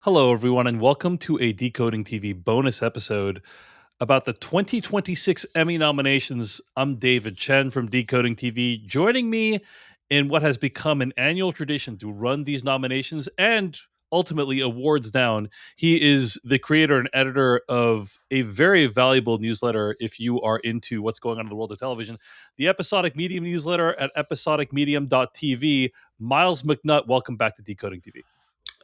Hello, everyone, and welcome to a Decoding TV bonus episode about the 2026 Emmy nominations. I'm David Chen from Decoding TV. Joining me in what has become an annual tradition to run these nominations and ultimately awards down, he is the creator and editor of a very valuable newsletter if you are into what's going on in the world of television, the Episodic Medium newsletter at episodicmedium.tv. Myles McNutt, welcome back to Decoding TV.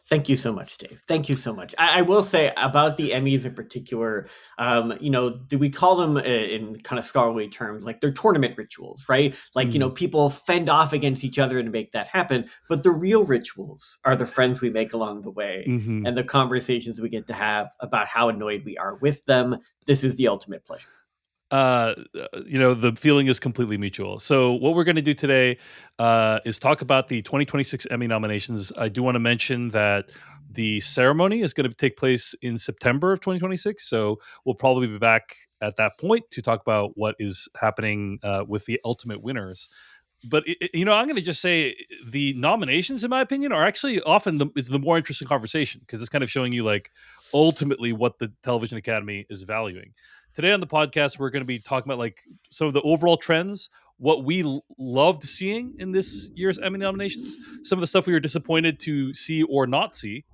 Thank you so much, Dave. Thank you so much. I will say about the Emmys in particular, do we call them in kind of scholarly terms, like they're tournament rituals, right? Like, people fend off against each other to make that happen. But the real rituals are the friends we make along the way and the conversations we get to have about how annoyed we are with them. This is the ultimate pleasure. The feeling is completely mutual. So what we're going to do today is talk about the 2026 Emmy nominations. I do want to mention that the ceremony is going to take place in September of 2026. So we'll probably be back at that point to talk about what is happening with the ultimate winners. But I'm going to just say the nominations, in my opinion, are actually often the more interesting conversation because it's kind of showing you like ultimately what the Television Academy is valuing. Today on the podcast, we're going to be talking about like some of the overall trends, what we loved seeing in this year's Emmy nominations, some of the stuff we were disappointed to see or not see,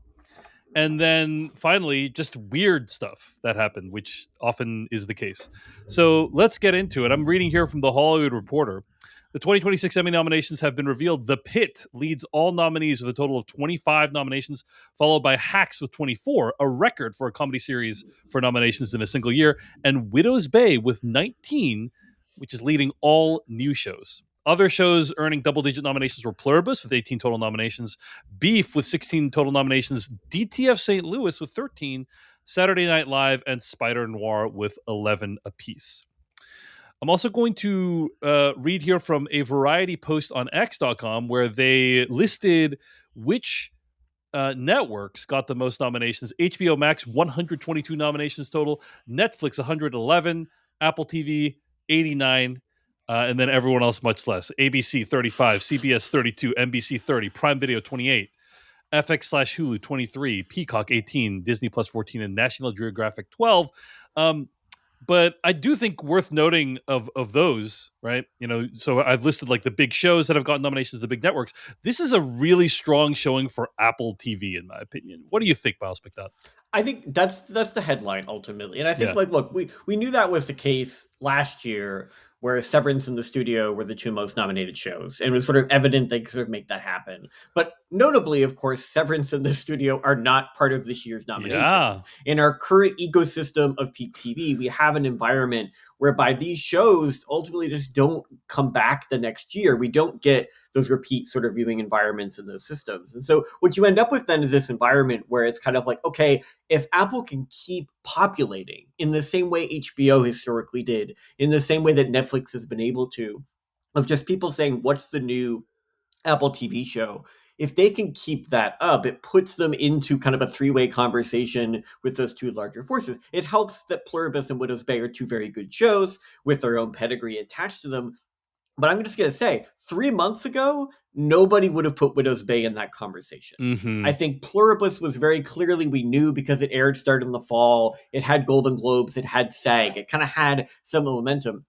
and then finally just weird stuff that happened, which often is the case. So let's get into it. I'm reading here from the Hollywood Reporter. The 2026 Emmy nominations have been revealed. The Pitt leads all nominees with a total of 25 nominations, followed by Hacks with 24, a record for a comedy series for nominations in a single year, and Widow's Bay with 19, which is leading all new shows. Other shows earning double-digit nominations were Pluribus with 18 total nominations, Beef with 16 total nominations, DTF St. Louis with 13, Saturday Night Live, and Spider Noir with 11 apiece. I'm also going to read here from a Variety post on X.com where they listed which networks got the most nominations. HBO Max, 122 nominations total. Netflix, 111. Apple TV, 89. And then everyone else much less. ABC, 35. CBS, 32. NBC, 30. Prime Video, 28. FX/Hulu, 23. Peacock, 18. Disney Plus, 14. And National Geographic, 12. But I do think worth noting of those, right? So I've listed like the big shows that have gotten nominations, the big networks. This is a really strong showing for Apple TV, in my opinion. What do you think, Myles McNutt? I think that's the headline ultimately. And I think look, we knew that was the case last year where Severance and The Studio were the two most nominated shows. And it was sort of evident they could make that happen. But notably, of course, Severance and The Studio are not part of this year's nominations. Yeah. In our current ecosystem of peak TV, we have an environment whereby these shows ultimately just don't come back the next year. We don't get those repeat sort of viewing environments in those systems. And so what you end up with then is this environment where it's kind of like, okay, if Apple can keep populating in the same way HBO historically did, in the same way that Netflix has been able to, of just people saying, what's the new Apple TV show? If they can keep that up, it puts them into kind of a three-way conversation with those two larger forces. It helps that Pluribus and Widow's Bay are two very good shows with their own pedigree attached to them. But I'm just going to say, 3 months ago, nobody would have put Widow's Bay in that conversation. Mm-hmm. I think Pluribus was very clearly, we knew because it started in the fall. It had Golden Globes. It had SAG. It kind of had some momentum.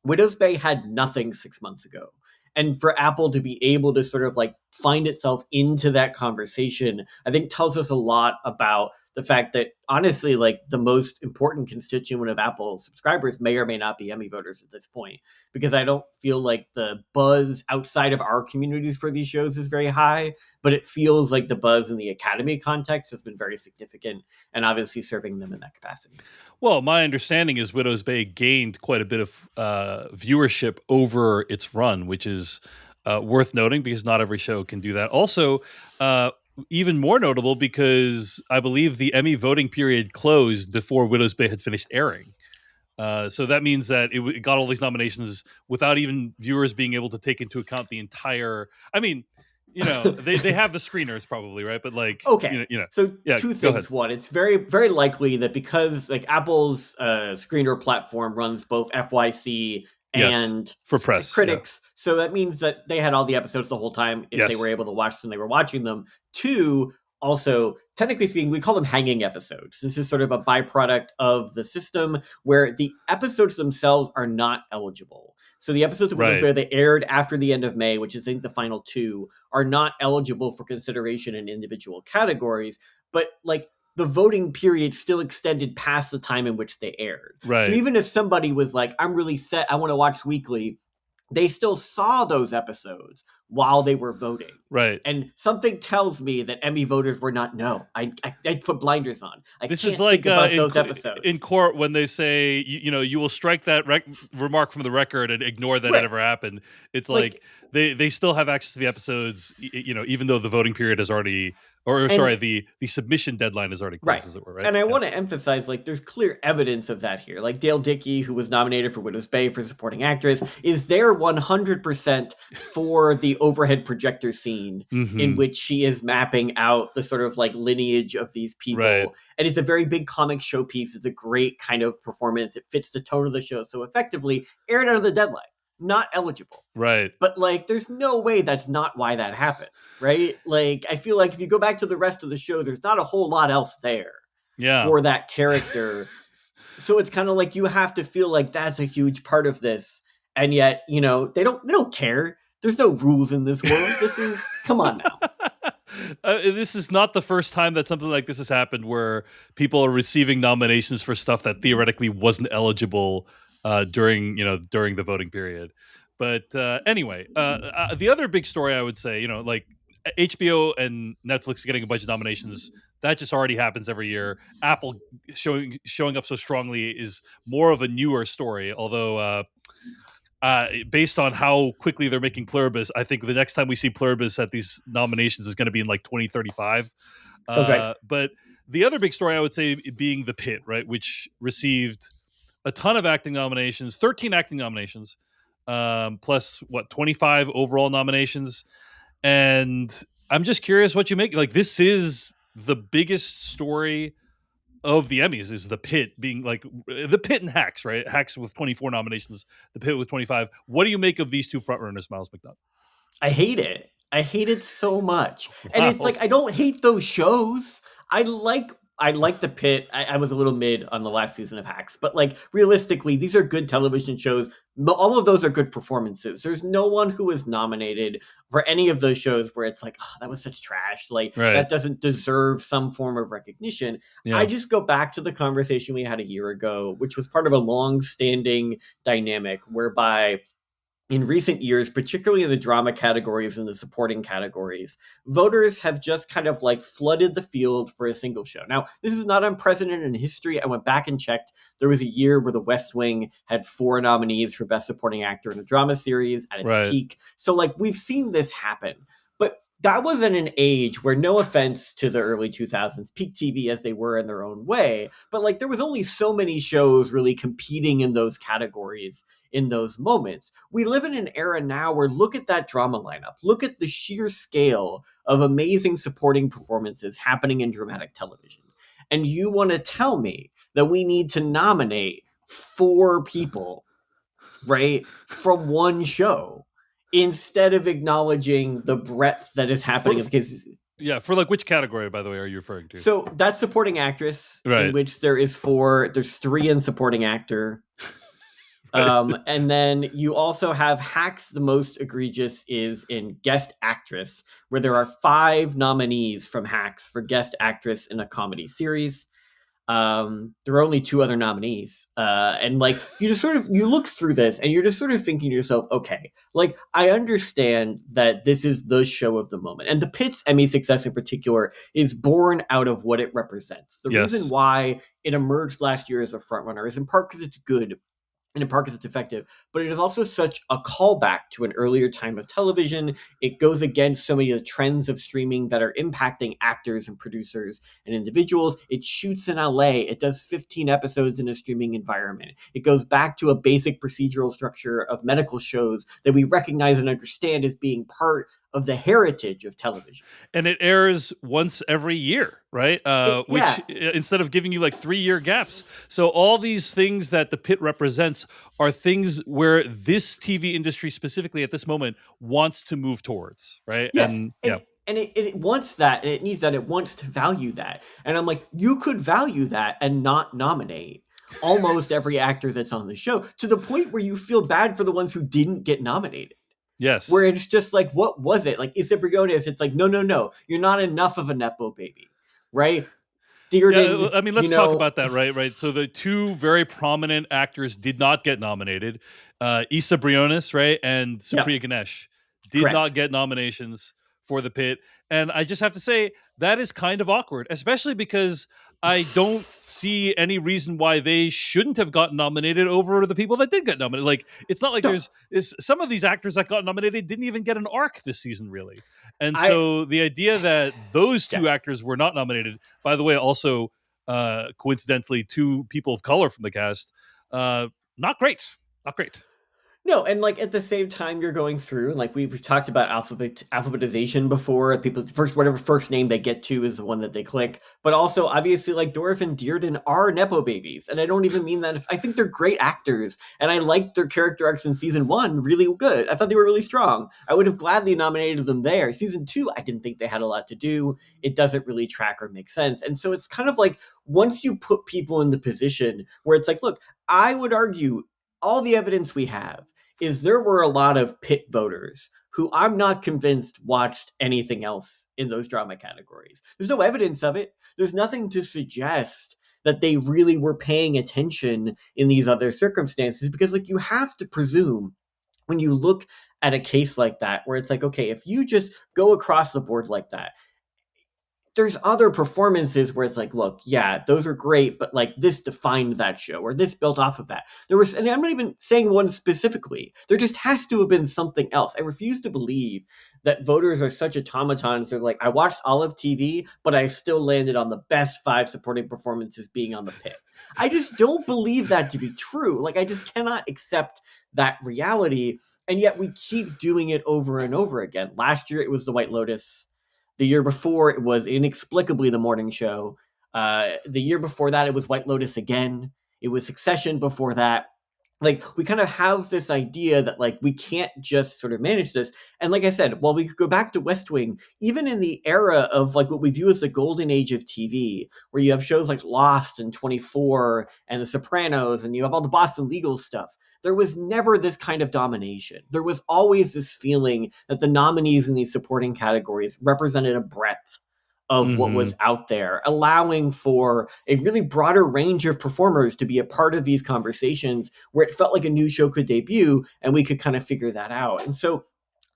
Widow's Bay had nothing 6 months ago. And for Apple to be able to sort of like find itself into that conversation, I think tells us a lot about the fact that honestly, like the most important constituent of Apple subscribers may or may not be Emmy voters at this point, because I don't feel like the buzz outside of our communities for these shows is very high, but it feels like the buzz in the Academy context has been very significant and obviously serving them in that capacity. Well, my understanding is Widow's Bay gained quite a bit of viewership over its run, which is worth noting because not every show can do that. Also, even more notable because I believe the Emmy voting period closed before Widow's Bay had finished airing. So that means that it got all these nominations without even viewers being able to take into account the entire... I mean... they have the screeners probably, right? But like, okay, So two things. One, it's very, very likely that because like Apple's screener platform runs both FYC and for press critics, so that means that they had all the episodes the whole time. If they were able to watch them, they were watching them. Two, also, technically speaking, we call them hanging episodes. This is sort of a byproduct of the system where the episodes themselves are not eligible. So the episodes of Winnow's Right. Bear that aired after the end of May, which is I think the final two, are not eligible for consideration in individual categories. But like the voting period still extended past the time in which they aired. So Right. even if somebody was like, I'm really set, I want to watch weekly, they still saw those episodes while they were voting. Right. And something tells me that Emmy voters were not, no, I put blinders on. I This is can't like think about those in episodes. court when they say, you will strike that remark from the record and ignore that it Right. ever happened. It's Like, like they still have access to the episodes, even though the voting period has already, or sorry, and the submission deadline is already right. closed, as it were, right? And I Yeah. want to emphasize, like, there's clear evidence of that here. Like, Dale Dickey, who was nominated for Widow's Bay for supporting actress, is there 100% for the overhead projector scene in Hmm. which she is mapping out the sort of like lineage of these Right. people. And it's a very big comic showpiece. It's a great kind of performance. It fits the tone of the show. So effectively, aired out of the deadline, not eligible. Right. But like, there's no way that's not why that happened, right? Like, I feel like if you go back to the rest of the show, there's not a whole lot else there Yeah. for that character. So it's kind of like you have to feel like that's a huge part of this, and yet they don't care. There's no rules in this world. This is come on now. This is not the first time that something like this has happened, where people are receiving nominations for stuff that theoretically wasn't eligible during the voting period. But anyway, the other big story I would say, like HBO and Netflix getting a bunch of nominations, that just already happens every year. Apple showing up so strongly is more of a newer story, although. Based on how quickly they're making Pluribus, I think the next time we see Pluribus at these nominations is going to be in like 2035. Sounds right. But the other big story I would say being The Pit, right, which received a ton of acting nominations, 13 acting nominations, plus 25 overall nominations. And I'm just curious what you make. Like, this is the biggest story of the Emmys, is The Pit being like The Pit and Hacks, right? Hacks with 24 nominations, The Pit with 25. What do you make of these two frontrunners, Myles McNutt? I hate it. I hate it so much. And it's Wow. like I don't hate those shows. I like The Pit. I was a little mid on the last season of Hacks, but like realistically, these are good television shows. All of those are good performances. There's no one who was nominated for any of those shows where it's like, oh, that was such trash. Like Right. that doesn't deserve some form of recognition. I Yeah. just go back to the conversation we had a year ago, which was part of a long-standing dynamic whereby in recent years, particularly in the drama categories and the supporting categories, voters have just kind of like flooded the field for a single show. Now, this is not unprecedented in history. I went back and checked. There was a year where The West Wing had 4 nominees for Best Supporting Actor in a Drama Series at its Right. peak. So, like, we've seen this happen. But that was in an age where, no offense to the early 2000s, peak TV as they were in their own way, but like there was only so many shows really competing in those categories in those moments. We live in an era now where look at that drama lineup. Look at the sheer scale of amazing supporting performances happening in dramatic television. And you want to tell me that we need to nominate 4 people, right, from one show instead of acknowledging the breadth that is happening in the case. Yeah, for like which category, by the way, are you referring to? So that's supporting actress, in Right. which there's 3 in supporting actor. Right. And then you also have Hacks. The most egregious is in guest actress, where there are 5 nominees from Hacks for guest actress in a comedy series. There are only 2 other nominees. And like you look through this and you're just sort of thinking to yourself, okay, like I understand that this is the show of the moment. And The Pit's Emmy success in particular is born out of what it represents. The Yes. reason why it emerged last year as a frontrunner is in part because it's good, and in part because it's effective, but it is also such a callback to an earlier time of television. It goes against so many of the trends of streaming that are impacting actors and producers and individuals. It shoots in LA. It does 15 episodes in a streaming environment. It goes back to a basic procedural structure of medical shows that we recognize and understand as being part of the heritage of television. And it airs once every year, right? Which instead of giving you like 3-year gaps. So all these things that The Pit represents are things where this TV industry specifically at this moment wants to move towards, right? Yes. and it wants that, and it needs that, it wants to value that. And I'm like, you could value that and not nominate almost every actor that's on the show, to the point where you feel bad for the ones who didn't get nominated. Where Yes. it's just like, what was it? Like Issa Briones, it's like, no, you're not enough of a Nepo baby, right? Yeah, Dearden, I mean, let's talk about that, right? Right. So the two very prominent actors did not get nominated. Issa Briones, right, and yeah, Supriya Ganesh did not correct. get nominations for the Pit. And I just have to say that is kind of awkward, especially because I don't see any reason why they shouldn't have gotten nominated over the people that did get nominated. Like, it's not like No, there's some of these actors that got nominated didn't even get an arc this season, really. And I, so the idea that those yeah. two actors were not nominated, by the way, also coincidentally, two people of color from the cast, not great. Not great. No, and like at the same time you're going through, and like we've talked about alphabetization before. People first, whatever first name they get to is the one that they click. But also, obviously, like Dorff and Dearden are nepo babies, and I don't even mean that. I think they're great actors, and I liked their character arcs in season 1 really good. I thought they were really strong. I would have gladly nominated them there. Season 2, I didn't think they had a lot to do. It doesn't really track or make sense, and so it's kind of like once you put people in the position where it's like, look, I would argue all the evidence we have is there were a lot of Pit voters who I'm not convinced watched anything else in those drama categories. There's no evidence of it. There's nothing to suggest that they really were paying attention in these other circumstances, because like you have to presume when you look at a case like that where it's like, okay, if you just go across the board like that, there's other performances where it's like, look, yeah, those are great, but like this defined that show, or this built off of that. There was, and I'm not even saying one specifically. There just has to have been something else. I refuse to believe that voters are such automatons. They're like, I watched all of TV, but I still landed on the best 5 supporting performances being on the Pit. I just don't believe that to be true. Like, I just cannot accept that reality. And yet we keep doing it over and over again. Last year, it was The White Lotus. The year before, it was inexplicably The Morning Show. The year before that, it was White Lotus again. It was Succession before that. Like, we kind of have this idea that, like, we can't just sort of manage this. And like I said, while we could go back to West Wing, even in the era of, like, what we view as the golden age of TV, where you have shows like Lost and 24 and The Sopranos, and you have all the Boston legal stuff, there was never this kind of domination. There was always this feeling that the nominees in these supporting categories represented a breadth of what Mm-hmm. was out there, allowing for a really broader range of performers to be a part of these conversations where it felt like a new show could debut and we could kind of figure that out. And so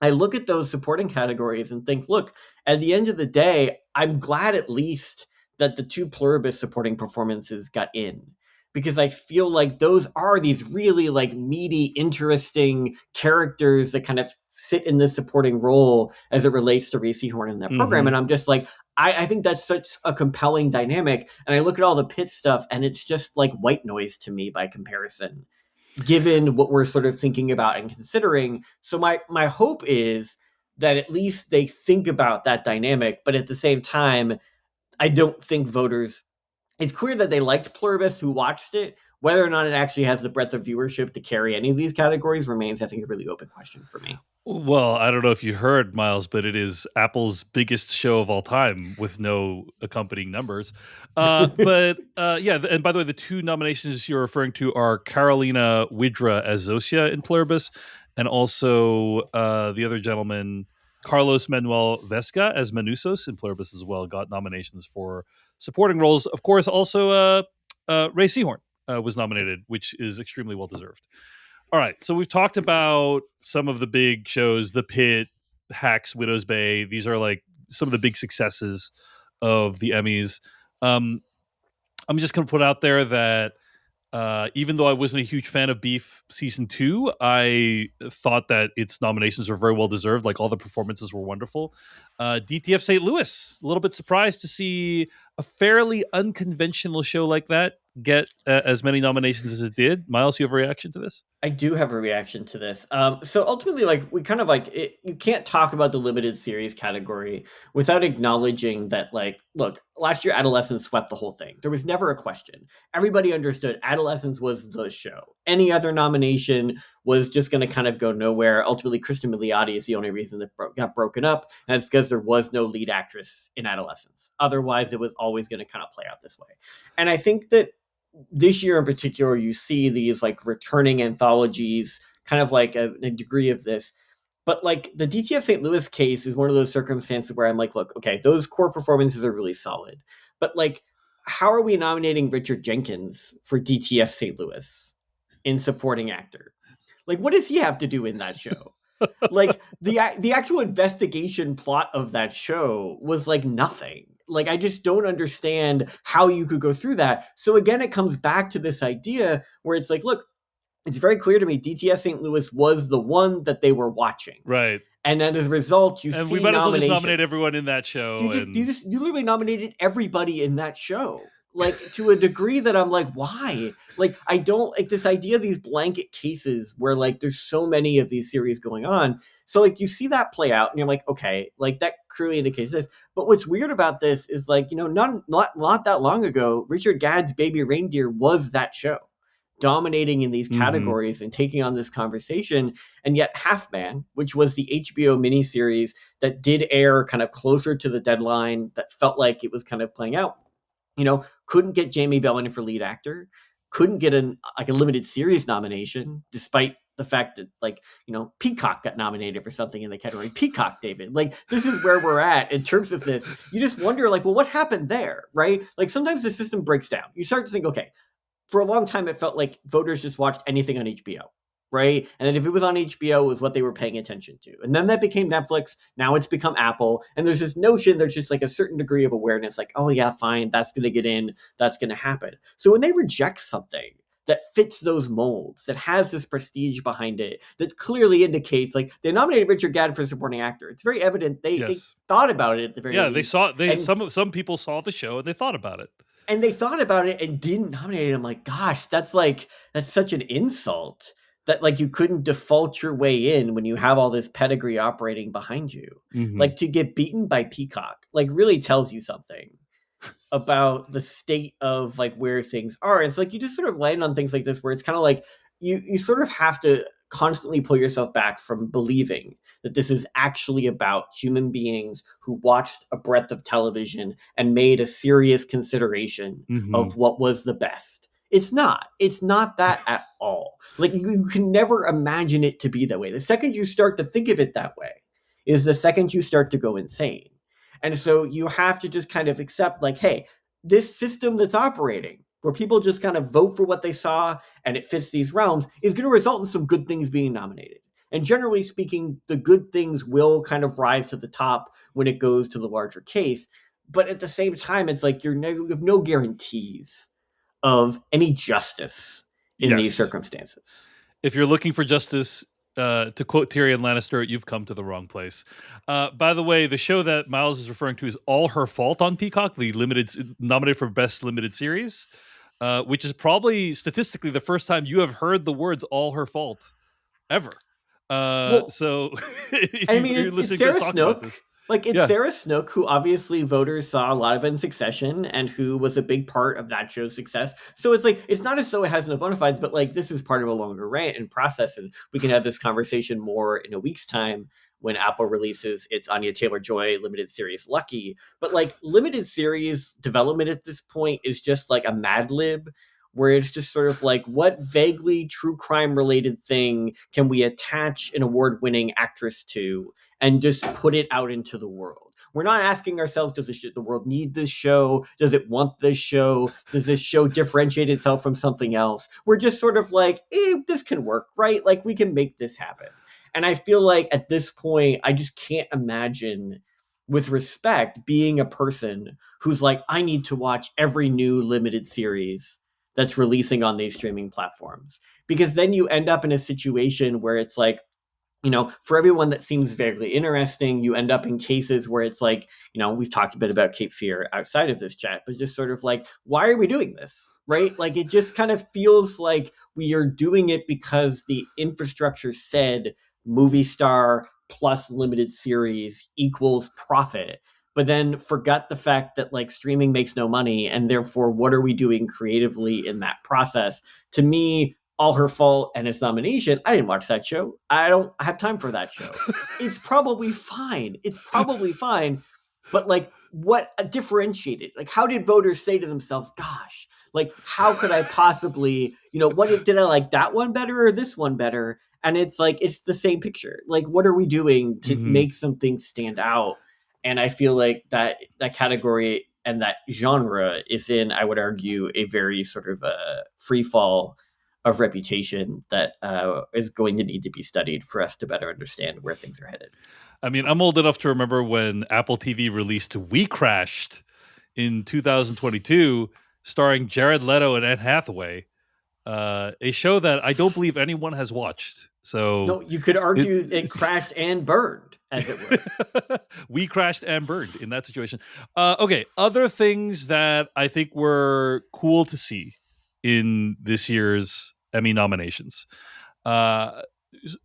I look at those supporting categories and think, look, at the end of the day, I'm glad at least that the 2 pluribus supporting performances got in, because I feel like those are these really like meaty, interesting characters that kind of sit in this supporting role as it relates to Reese Horn in that program. Mm-hmm. And I'm just like, I think that's such a compelling dynamic. And I look at all the Pit stuff and it's just like white noise to me by comparison, given what we're sort of thinking about and considering. So my hope is that at least they think about that dynamic, but at the same time, I don't think voters, it's clear that they liked Pluribus who watched it. Whether or not it actually has the breadth of viewership to carry any of these categories remains, I think, a really open question for me. Well, I don't know if you heard, Miles, but it is Apple's biggest show of all time with no accompanying numbers. Yeah, and by the way, the 2 nominations you're referring to are Carolina Widra as Zosia in Pluribus, and also the other gentleman, Carlos Manuel Vesca as Manusos in Pluribus as well, got nominations for supporting roles. Of course, also Ray Seahorn was nominated, which is extremely well deserved. All right, so we've talked about some of the big shows, The Pit, Hacks, Widow's Bay. These are like some of the big successes of the Emmys. I'm just going to put out there that even though I wasn't a huge fan of Beef season 2, I thought that its nominations were very well deserved. Like, all the performances were wonderful. DTF St. Louis, a little bit surprised to see a fairly unconventional show like that get as many nominations as it did. Myles, you have a reaction to this? I do have a reaction to this. So ultimately, like we kind of like it, you can't talk about the limited series category without acknowledging that, like, look, last year Adolescence swept the whole thing. There was never a question. Everybody understood Adolescence was the show. Any other nomination was just going to kind of go nowhere. Ultimately, Kristen Milioti is the only reason that got broken up, and it's because there was no lead actress in Adolescence. Otherwise, it was always going to kind of play out this way. And I think that this year in particular, you see these like returning anthologies, kind of like a degree of this. But like the DTF St. Louis case is one of those circumstances where I'm like, look, okay, those core performances are really solid. But like, how are we nominating Richard Jenkins for DTF St. Louis in supporting actor? Like, what does he have to do in that show? Like the actual investigation plot of that show was like nothing. Like, I just don't understand how you could go through that. So again, it comes back to this idea where it's like, look, it's very clear to me DTF St. Louis was the one that they were watching. Right. And then as a result, you and see we might as well just nominations. nominate everyone in that show. You literally nominated everybody in that show. Like, to a degree that I'm like, why? Like, I don't like this idea of these blanket cases where like there's so many of these series going on. So like you see that play out and you're like, okay, like that clearly indicates this. But what's weird about this is like, you know, not that long ago, Richard Gadd's Baby Reindeer was that show, dominating in these categories and taking on this conversation. And yet Half Man, which was the HBO miniseries that did air kind of closer to the deadline, that felt like it was kind of playing out, you know, couldn't get Jamie Bell in for lead actor, couldn't get a limited series nomination, despite the fact that, like, you know, Peacock got nominated for something in the category. Peacock, David. Like, this is where we're at in terms of this. You just wonder, like, well, what happened there, right? Like, sometimes the system breaks down. You start to think, okay, for a long time, it felt like voters just watched anything on HBO, right? And then if it was on HBO, it was what they were paying attention to. And then that became Netflix. Now it's become Apple. And there's this notion, there's just like a certain degree of awareness, like, oh yeah, fine, that's going to get in, that's going to happen. So when they reject something that fits those molds, that has this prestige behind it, that clearly indicates, like, they nominated Richard Gadd for supporting actor. It's very evident they thought about it at the very least. Some people saw the show and they thought about it. And they thought about it and didn't nominate it. I'm like, gosh, that's such an insult that like you couldn't default your way in when you have all this pedigree operating behind you. Like, to get beaten by Peacock, like, really tells you something about the state of like where things are. It's like you just sort of land on things like this where it's kind of like you sort of have to constantly pull yourself back from believing that this is actually about human beings who watched a breadth of television and made a serious consideration of what was the best. It's not that at all. Like, you can never imagine it to be that way. The second you start to think of it that way is the second you start to go insane. And so you have to just kind of accept, like, hey, this system that's operating, where people just kind of vote for what they saw and it fits these realms, is going to result in some good things being nominated. And generally speaking, the good things will kind of rise to the top when it goes to the larger case. But at the same time, it's like you have no guarantees of any justice in these circumstances. If you're looking for justice, to quote Tyrion Lannister, you've come to the wrong place. By the way, the show that Myles is referring to is All Her Fault on Peacock, the nominated for Best Limited Series, which is probably statistically the first time you have heard the words "All Her Fault" ever. So, it's Sarah Snook. Like, it's Sarah Snook, who obviously voters saw a lot of in Succession and who was a big part of that show's success. So it's like, it's not as though it has no bona fides, but like, this is part of a longer rant and process. And we can have this conversation more in a week's time when Apple releases its Anya Taylor-Joy limited series Lucky. But like, limited series development at this point is just like a Mad Lib, where it's just sort of like, what vaguely true crime related thing can we attach an award-winning actress to and just put it out into the world? We're not asking ourselves, does the world need this show? Does it want this show? Does this show differentiate itself from something else? We're just sort of like, this can work, right? Like, we can make this happen. And I feel like at this point, I just can't imagine, with respect, being a person who's like, I need to watch every new limited series that's releasing on these streaming platforms. Because then you end up in a situation where it's like, for everyone that seems vaguely interesting, you end up in cases where it's like, we've talked a bit about Cape Fear outside of this chat, but just sort of like, why are we doing this? Right? Like, it just kind of feels like we are doing it because the infrastructure said movie star plus limited series equals profit, but then forgot the fact that like streaming makes no money. And therefore, what are we doing creatively in that process? To me, All Her Fault and its nomination, I didn't watch that show. I don't have time for that show. It's probably fine. It's probably fine. But like, what differentiated? Like, how did voters say to themselves, gosh, like, how could I possibly, what did I like that one better or this one better? And it's like, it's the same picture. Like, what are we doing to Mhm. make something stand out? And I feel like that category and that genre is in, I would argue, a very sort of free fall of reputation that is going to need to be studied for us to better understand where things are headed. I mean, I'm old enough to remember when Apple TV released We Crashed in 2022, starring Jared Leto and Anne Hathaway, a show that I don't believe anyone has watched. So No, you could argue it it's crashed and burned, as it were. we crashed and burned in that situation. Okay, other things that I think were cool to see in this year's Emmy nominations. Uh,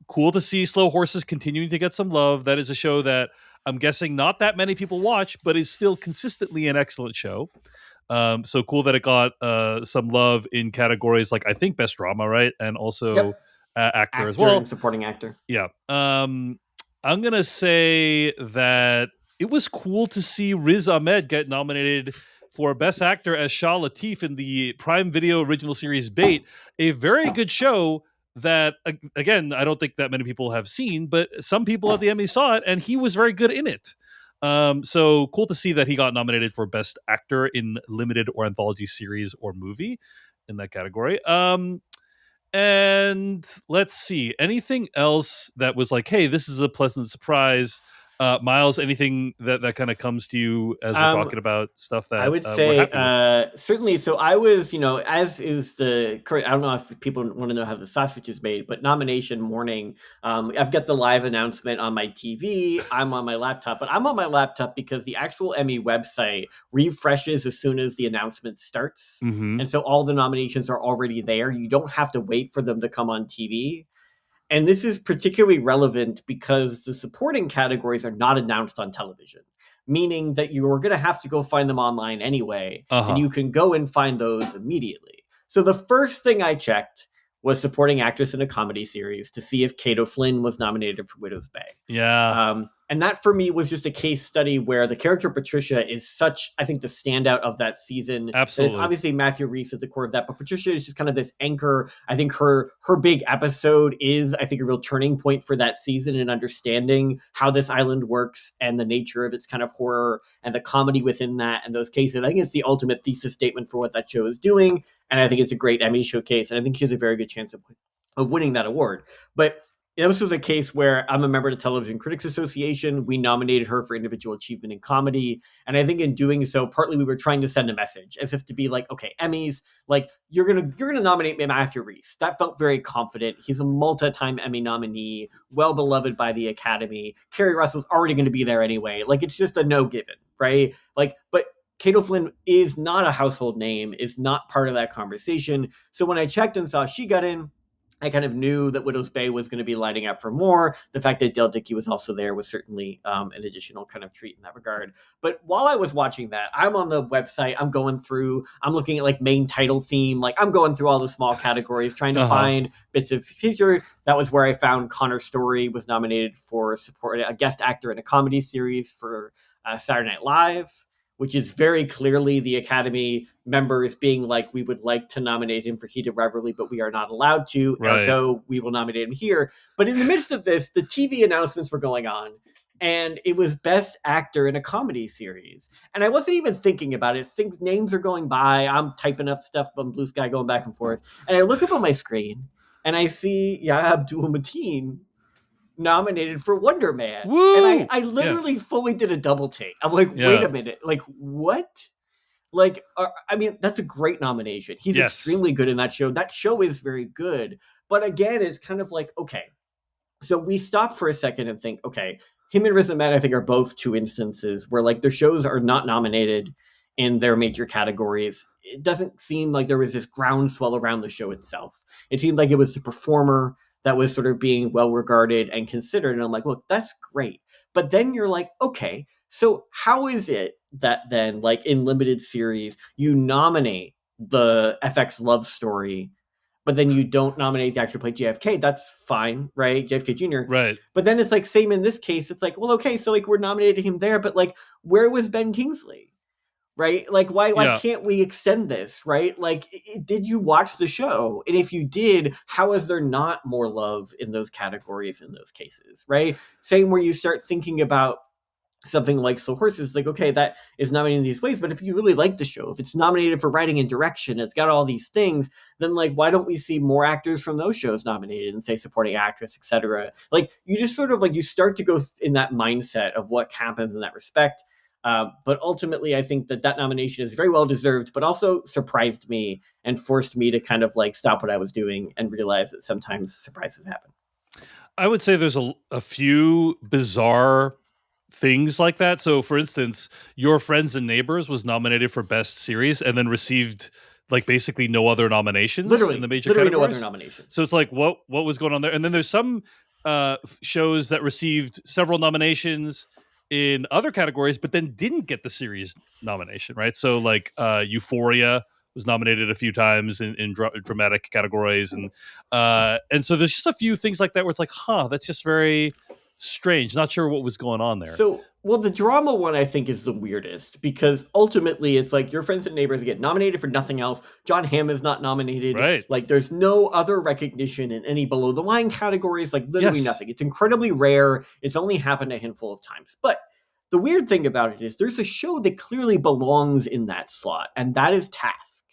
cool to see Slow Horses continuing to get some love. That is a show that I'm guessing not that many people watch, but is still consistently an excellent show. So cool that it got some love in categories like I think best drama, right, and also Yep. actor as Actor and well. supporting actor. Yeah. I'm gonna say that it was cool to see Riz Ahmed get nominated for Best Actor as Shah Latif in the Prime Video original series Bait, a very good show that again I don't think that many people have seen, but some people at the Emmy saw it, and he was very good in it. So cool to see that he got nominated for Best Actor in Limited or Anthology Series or Movie in that category. And let's see, anything else that was like, hey, this is a pleasant surprise. Myles, anything that kind of comes to you as we're Um, talking about stuff I that would we're say happy with? certainly. So I was, as is the current. I don't know if people want to know how the sausage is made, but nomination morning, I've got the live announcement on my TV. I'm on my laptop, but I'm on my laptop because the actual Emmy website refreshes as soon as the announcement starts, Mm-hmm. and so all the nominations are already there. You don't have to wait for them to come on TV. And this is particularly relevant because the supporting categories are not announced on television, meaning that you are going to have to go find them online anyway, and Uh-huh. you can go and find those immediately. So the first thing I checked was supporting actress in a comedy series to see if Kate O'Flynn was nominated for Widow's Bay. Yeah, And that for me was just a case study where the character Patricia is such, I think, the standout of that season. That it's absolutely. obviously Matthew Rhys at the core of that, but Patricia is just kind of this anchor. I think her big episode is, I think, a real turning point for that season in understanding how this island works and the nature of its kind of horror and the comedy within that and those cases. I think it's the ultimate thesis statement for what that show is doing, and I think it's a great Emmy showcase, and I think she has a very good chance of winning that award. But this was a case where I'm a member of the Television Critics Association. We nominated her for individual achievement in comedy. And I think in doing so, partly we were trying to send a message as if to be like, okay, Emmys, like you're gonna nominate Matthew Rhys. That felt very confident. He's a multi-time Emmy nominee, well beloved by the Academy. Kerry Russell's already gonna be there anyway. Like it's just a no given, right? Like, but Kate O'Flynn is not a household name, is not part of that conversation. So when I checked and saw she got in, I kind of knew that Widow's Bay was going to be lighting up for more. The fact that Dale Dickey was also there was certainly an additional kind of treat in that regard. But while I was watching that, I'm on the website. I'm going through. I'm looking at like main title theme. Like I'm going through all the small categories, trying to Uh-huh. find bits of feature. That was where I found Connor Story was nominated for support a guest actor in a comedy series for Saturday Night Live, which is very clearly the Academy members being like, we would like to nominate him for Heated Rivalry, but we are not allowed to. Right. Ergo, we will nominate him here. But in the midst of this, the TV announcements were going on, and it was Best Actor in a Comedy Series. And I wasn't even thinking about it. Things, names are going by. I'm typing up stuff on Blue Sky going back and forth. And I look up on my screen, and I see Yahya Abdul-Mateen nominated for Wonder Man. And I, Woo! I Yeah. literally fully did a double take. I'm like, wait Yeah. a minute. Like, what? Like, I mean, that's a great nomination. He's Yes. extremely good in that show. That show is very good. But again, it's kind of like, okay, So we stop for a second and think, okay, him and Riz Ahmed, I think, are both two instances where like their shows are not nominated in their major categories. It doesn't seem like there was this groundswell around the show itself. It seemed like it was the performer that was sort of being well regarded and considered. And I'm like, look, that's great. But then you're like, okay, so how is it that then, like in limited series, you nominate the FX love story, but then you don't nominate the actor who played JFK? That's fine, right? JFK Jr. Right. But then it's like, same in this case. It's like, well, okay, so like we're nominating him there, but like, where was Ben Kingsley? Right? Like, why Yeah. can't we extend this? Right? Like, did you watch the show? And if you did, how is there not more love in those categories in those cases? Right? Same where you start thinking about something like Slow Horses, like, okay, that is nominated in these ways, but if you really like the show, if it's nominated for writing and direction, it's got all these things, then like, why don't we see more actors from those shows nominated and say supporting actress, etc.? Like, you just sort of like, you start to go in that mindset of what happens in that respect. But ultimately, I think that nomination is very well deserved, but also surprised me and forced me to kind of like stop what I was doing and realize that sometimes surprises happen. I would say there's a few bizarre things like that. So, for instance, Your Friends and Neighbors was nominated for Best Series and then received like basically no other nominations in the major literally categories. No other nominations. So it's like what was going on there? And then there's some shows that received several nominations in other categories, but then didn't get the series nomination, right? So like Euphoria was nominated a few times in dramatic categories, and so there's just a few things like that where it's like, that's just very strange. Not sure what was going on there. So, well, the drama one I think is the weirdest because ultimately it's like Your Friends and Neighbors get nominated for nothing else. Jon Hamm is not nominated. Right. Like there's no other recognition in any below the line categories, like literally nothing. It's incredibly rare. It's only happened a handful of times. But the weird thing about it is there's a show that clearly belongs in that slot, and that is Task.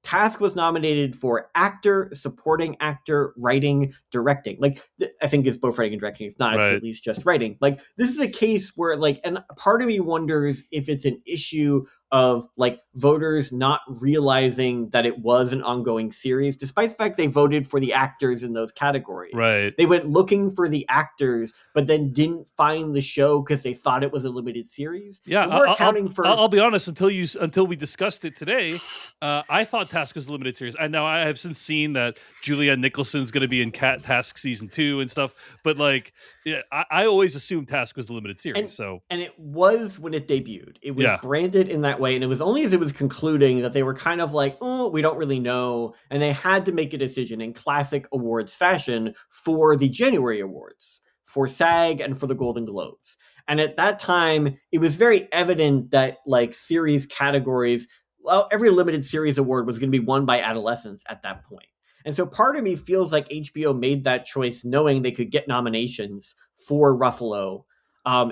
Task was nominated for actor, supporting actor, writing, directing. Like, I think it's both writing and directing. It's not at least just writing. Like, this is a case where, like, and part of me wonders if it's an issue of, like, voters not realizing that it was an ongoing series, despite the fact they voted for the actors in those categories. Right. They went looking for the actors, but then didn't find the show because they thought it was a limited series. Yeah, we're accounting for. I'll be honest. Until we discussed it today, I thought Task was a limited series. I know I have since seen that Julianne Nicholson's going to be in Task season 2 and stuff. But like, yeah, I always assumed Task was a limited series. And it was when it debuted. It was branded in that way, and it was only as it was concluding that they were kind of like, oh, we don't really know, and they had to make a decision in classic awards fashion for the January awards, for SAG and for the Golden Globes. And at that time, it was very evident that like series categories, well, every limited series award was going to be won by adolescents at that point. And so part of me feels like HBO made that choice knowing they could get nominations for Ruffalo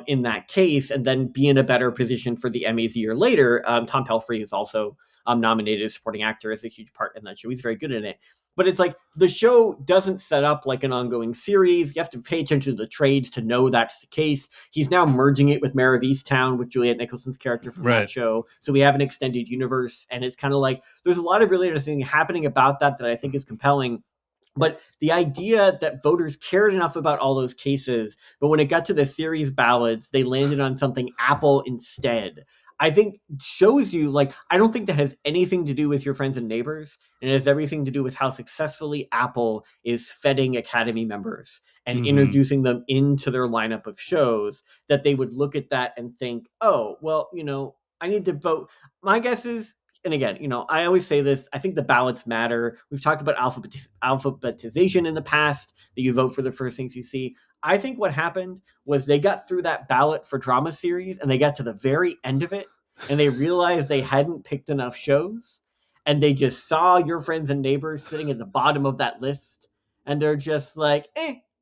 in that case, and then be in a better position for the Emmys a year later. Tom Pelphrey is also nominated as supporting actor, as a huge part in that show. He's very good in it. But it's like the show doesn't set up like an ongoing series. You have to pay attention to the trades to know that's the case. He's now merging it with Mare of Easttown with Juliette Nicholson's character from that show. So we have an extended universe, and it's kind of like there's a lot of really interesting happening about that I think is compelling. But the idea that voters cared enough about all those cases, but when it got to the series ballots, they landed on something Apple instead, I think shows you, like, I don't think that has anything to do with Your Friends and Neighbors. And it has everything to do with how successfully Apple is feting Academy members and introducing them into their lineup of shows, that they would look at that and think, oh, well, I need to vote. My guess is, and again, I always say this, I think the ballots matter. We've talked about alphabetization in the past, that you vote for the first things you see. I think what happened was they got through that ballot for drama series and they got to the very end of it and they realized they hadn't picked enough shows, and they just saw Your Friends and Neighbors sitting at the bottom of that list, and they're just like,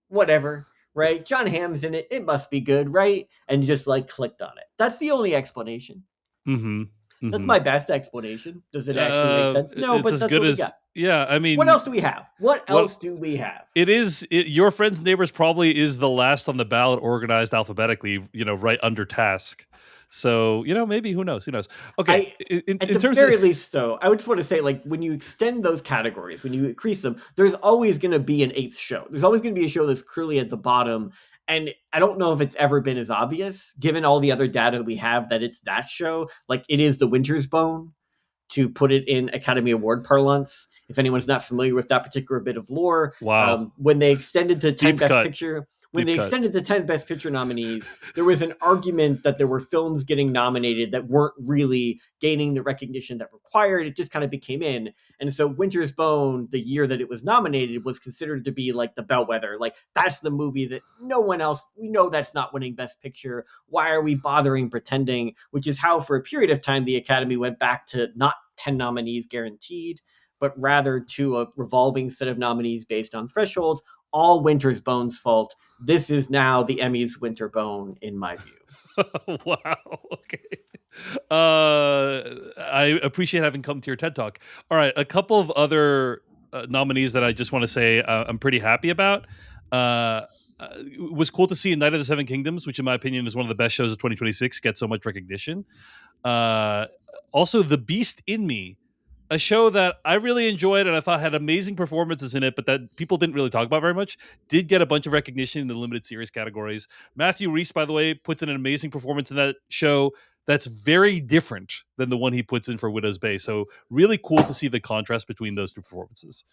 whatever, right? Jon Hamm's in it. It must be good, right? And just like clicked on it. That's the only explanation. That's my best explanation. Does it actually make sense? No, but that's what we got. Yeah, I mean, what else do we have? What else do we have? Your Friends and Neighbors probably is the last on the ballot organized alphabetically, right under Task. So, maybe who knows? Who knows? Okay. I At In the terms of very least, though, I would just want to say, like, when you extend those categories, when you increase them, there's always going to be an eighth show. There's always going to be a show that's clearly at the bottom. And I don't know if it's ever been as obvious, given all the other data that we have, that it's that show. Like, it is the Winter's Bone, to put it in Academy Award parlance. If anyone's not familiar with that particular bit of lore, wow, when they extended to 10 deep Best cut, Picture, when deep they cut. extended to 10 Best Picture nominees, there was an argument that there were films getting nominated that weren't really gaining the recognition that required. It just kind of became in. And so Winter's Bone, the year that it was nominated, was considered to be like the bellwether. Like, that's the movie that no one else, we know that's not winning Best Picture. Why are we bothering pretending? Which is how, for a period of time, the Academy went back to not 10 nominees guaranteed, but rather to a revolving set of nominees based on thresholds. All Winter's Bone's fault. This is now the Emmys Winter Bone, in my view. Wow. Okay. I appreciate having come to your TED Talk. All right, a couple of other nominees that I just want to say I'm pretty happy about. It was cool to see Night of the Seven Kingdoms, which in my opinion is one of the best shows of 2026, get so much recognition. Uh, Also, The Beast in Me, a show that I really enjoyed and I thought had amazing performances in it, but that people didn't really talk about very much, did get a bunch of recognition in the limited series categories. Matthew Rhys, by the way, puts in an amazing performance in that show that's very different than the one he puts in for Widow's Bay. So really cool to see the contrast between those two performances.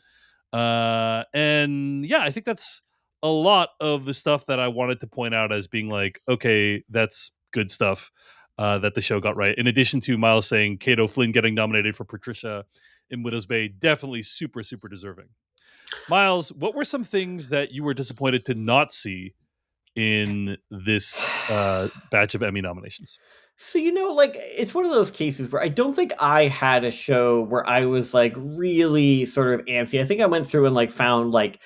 And yeah, I think that's a lot of the stuff that I wanted to point out as being like, okay, that's good stuff that the show got right. In addition to Miles saying Kato Flynn getting nominated for Patricia in Widow's Bay, definitely super, super deserving. Miles, what were some things that you were disappointed to not see in this batch of Emmy nominations? So, like, it's one of those cases where I don't think I had a show where I was like really sort of antsy. I think I went through and like found like,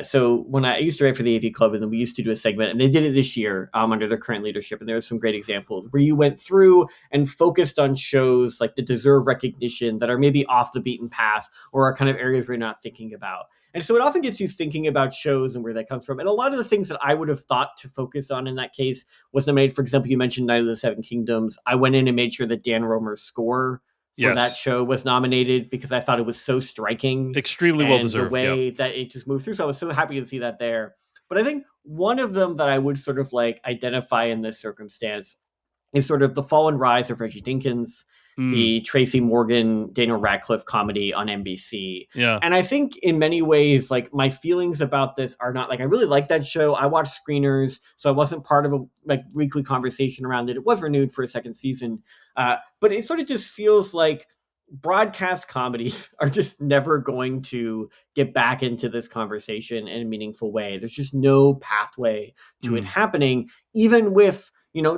so when I used to write for the AV Club, and then we used to do a segment, and they did it this year under their current leadership, and there were some great examples where you went through and focused on shows like that deserve recognition, that are maybe off the beaten path, or are kind of areas we're not thinking about. And so it often gets you thinking about shows and where that comes from. And a lot of the things that I would have thought to focus on in that case was nominated. For example, you mentioned Night of the Seven Kingdoms. I went in and made sure that Dan Romer's score for that Yes, show was nominated, because I thought it was so striking, extremely well and the deserved. Yep. way that it just moved through. So I was so happy to see that there. But I think one of them that I would sort of like identify in this circumstance is sort of the fall and rise of Reggie Dinkins, Mm, the Tracy Morgan, Daniel Radcliffe comedy on NBC. yeah. And I think in many ways, like, my feelings about this are not like, I really like that show. I watched screeners, so I wasn't part of a like weekly conversation around it. It was renewed for a second season. But it sort of just feels like broadcast comedies are just never going to get back into this conversation in a meaningful way. There's just no pathway to it Mm, happening, even with,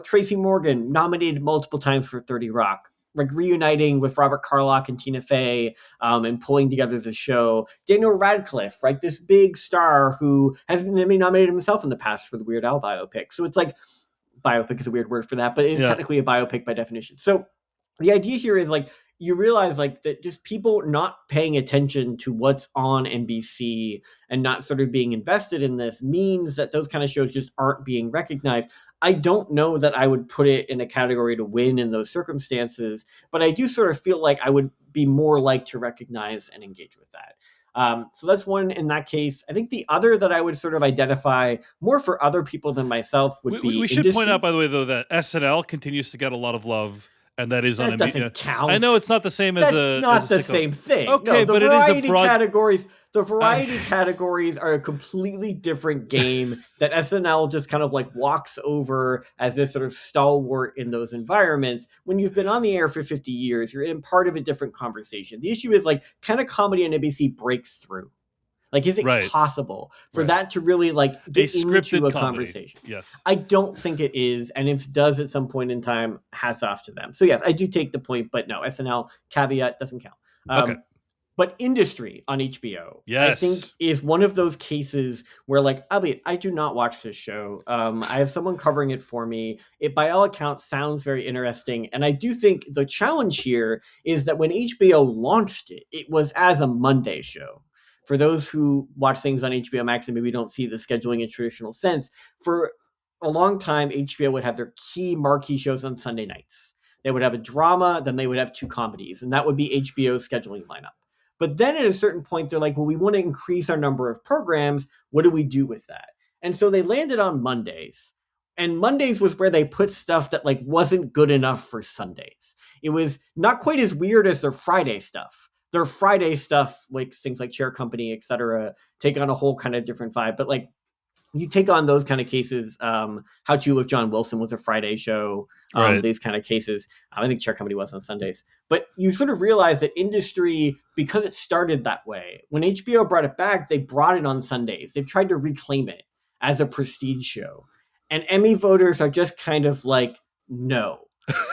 Tracy Morgan nominated multiple times for 30 Rock, like reuniting with Robert Carlock and Tina Fey, and pulling together the show. Daniel Radcliffe, right, this big star who has been nominated himself in the past for the Weird Al biopic. So it's like, biopic is a weird word for that, but it is yeah. technically a biopic by definition. So the idea here is like, you realize like that just people not paying attention to what's on NBC and not sort of being invested in this means that those kind of shows just aren't being recognized. I don't know that I would put it in a category to win in those circumstances, but I do sort of feel like I would be more like to recognize and engage with that. So that's one in that case. I think the other that I would sort of identify more for other people than myself would be We should point out, industry. by the way, though, that SNL continues to get a lot of love, and that is on That doesn't I know count. it's not the same as That's a not the sitcom. same thing. No, Okay, but it is a broad. the I, variety categories are a completely different game that SNL just kind of like walks over as this sort of stalwart in those environments. When you've been on the air for 50 years, you're in part of a different conversation. The issue is like, can a comedy on NBC break through? Like, is it right, possible for right. that to really like A get into scripted a comedy. conversation? Yes. I don't think it is, and if it does at some point in time, hats off to them. So yes, I do take the point, but no, SNL caveat doesn't count. Okay. But Industry on HBO, I think, Yes. is one of those cases where, like, I do not watch this show. I have someone covering it for me. It, by all accounts, sounds very interesting. And I do think the challenge here is that when HBO launched it, it was as a Monday show. For those who watch things on HBO Max and maybe don't see the scheduling in traditional sense, for a long time, HBO would have their key marquee shows on Sunday nights. They would have a drama, then they would have two comedies, and that would be HBO's scheduling lineup. But then at a certain point, they're like, well, we want to increase our number of programs. What do we do with that? And so they landed on Mondays. And Mondays was where they put stuff that like wasn't good enough for Sundays. It was not quite as weird as their Friday stuff. Their Friday stuff, like things like Chair Company, etc., take on a whole kind of different vibe. But like you take on those kind of cases. How to with John Wilson was a Friday show. Right. These kind of cases. I think Chair Company was on Sundays. But you sort of realize that industry, because it started that way, when HBO brought it back, they brought it on Sundays. They've tried to reclaim it as a prestige show. And Emmy voters are just kind of like, no.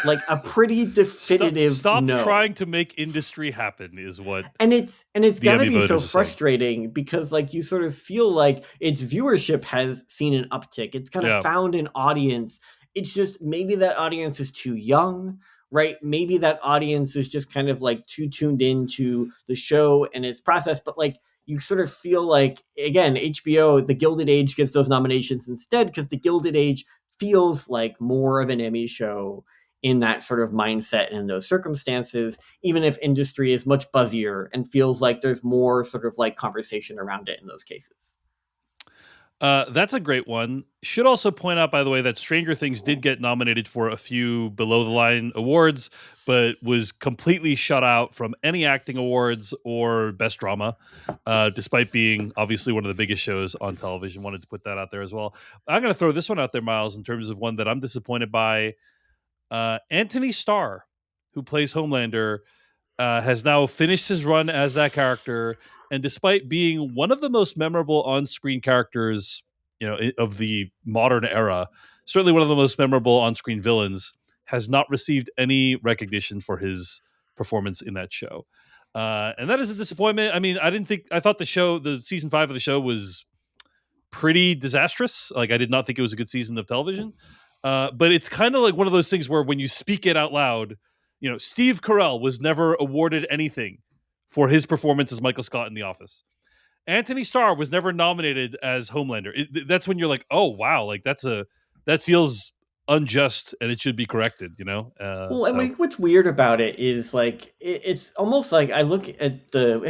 Like a pretty definitive Stop no. trying to make industry happen is what. And it's got to be so voters are frustrating because like you sort of feel like its viewership has seen an uptick. It's kind of found an audience. It's just maybe that audience is too young, right? Maybe that audience is just kind of like too tuned into the show and its process. But like you sort of feel like, again, HBO, The Gilded Age gets those nominations instead because The Gilded Age feels like more of an Emmy show in that sort of mindset and in those circumstances, even if industry is much buzzier and feels like there's more sort of like conversation around it in those cases. That's a great one. Should also point out, by the way, that Stranger Things did get nominated for a few below the line awards, but was completely shut out from any acting awards or best drama, despite being obviously one of the biggest shows on television. Wanted to put that out there as well. I'm going to throw this one out there, Myles, in terms of one that I'm disappointed by. Anthony Starr, who plays Homelander, has now finished his run as that character, and despite being one of the most memorable on-screen characters, of the modern era, certainly one of the most memorable on-screen villains, has not received any recognition for his performance in that show, and that is a disappointment. I mean, I thought the season 5 of the show was pretty disastrous. Like, I did not think it was a good season of television. But it's kind of like one of those things where when you speak it out loud, Steve Carell was never awarded anything for his performance as Michael Scott in The Office. Anthony Starr was never nominated as Homelander. That's when you're like, oh wow, like that feels unjust and it should be corrected. Well, and what's weird about it is like it's almost like I look at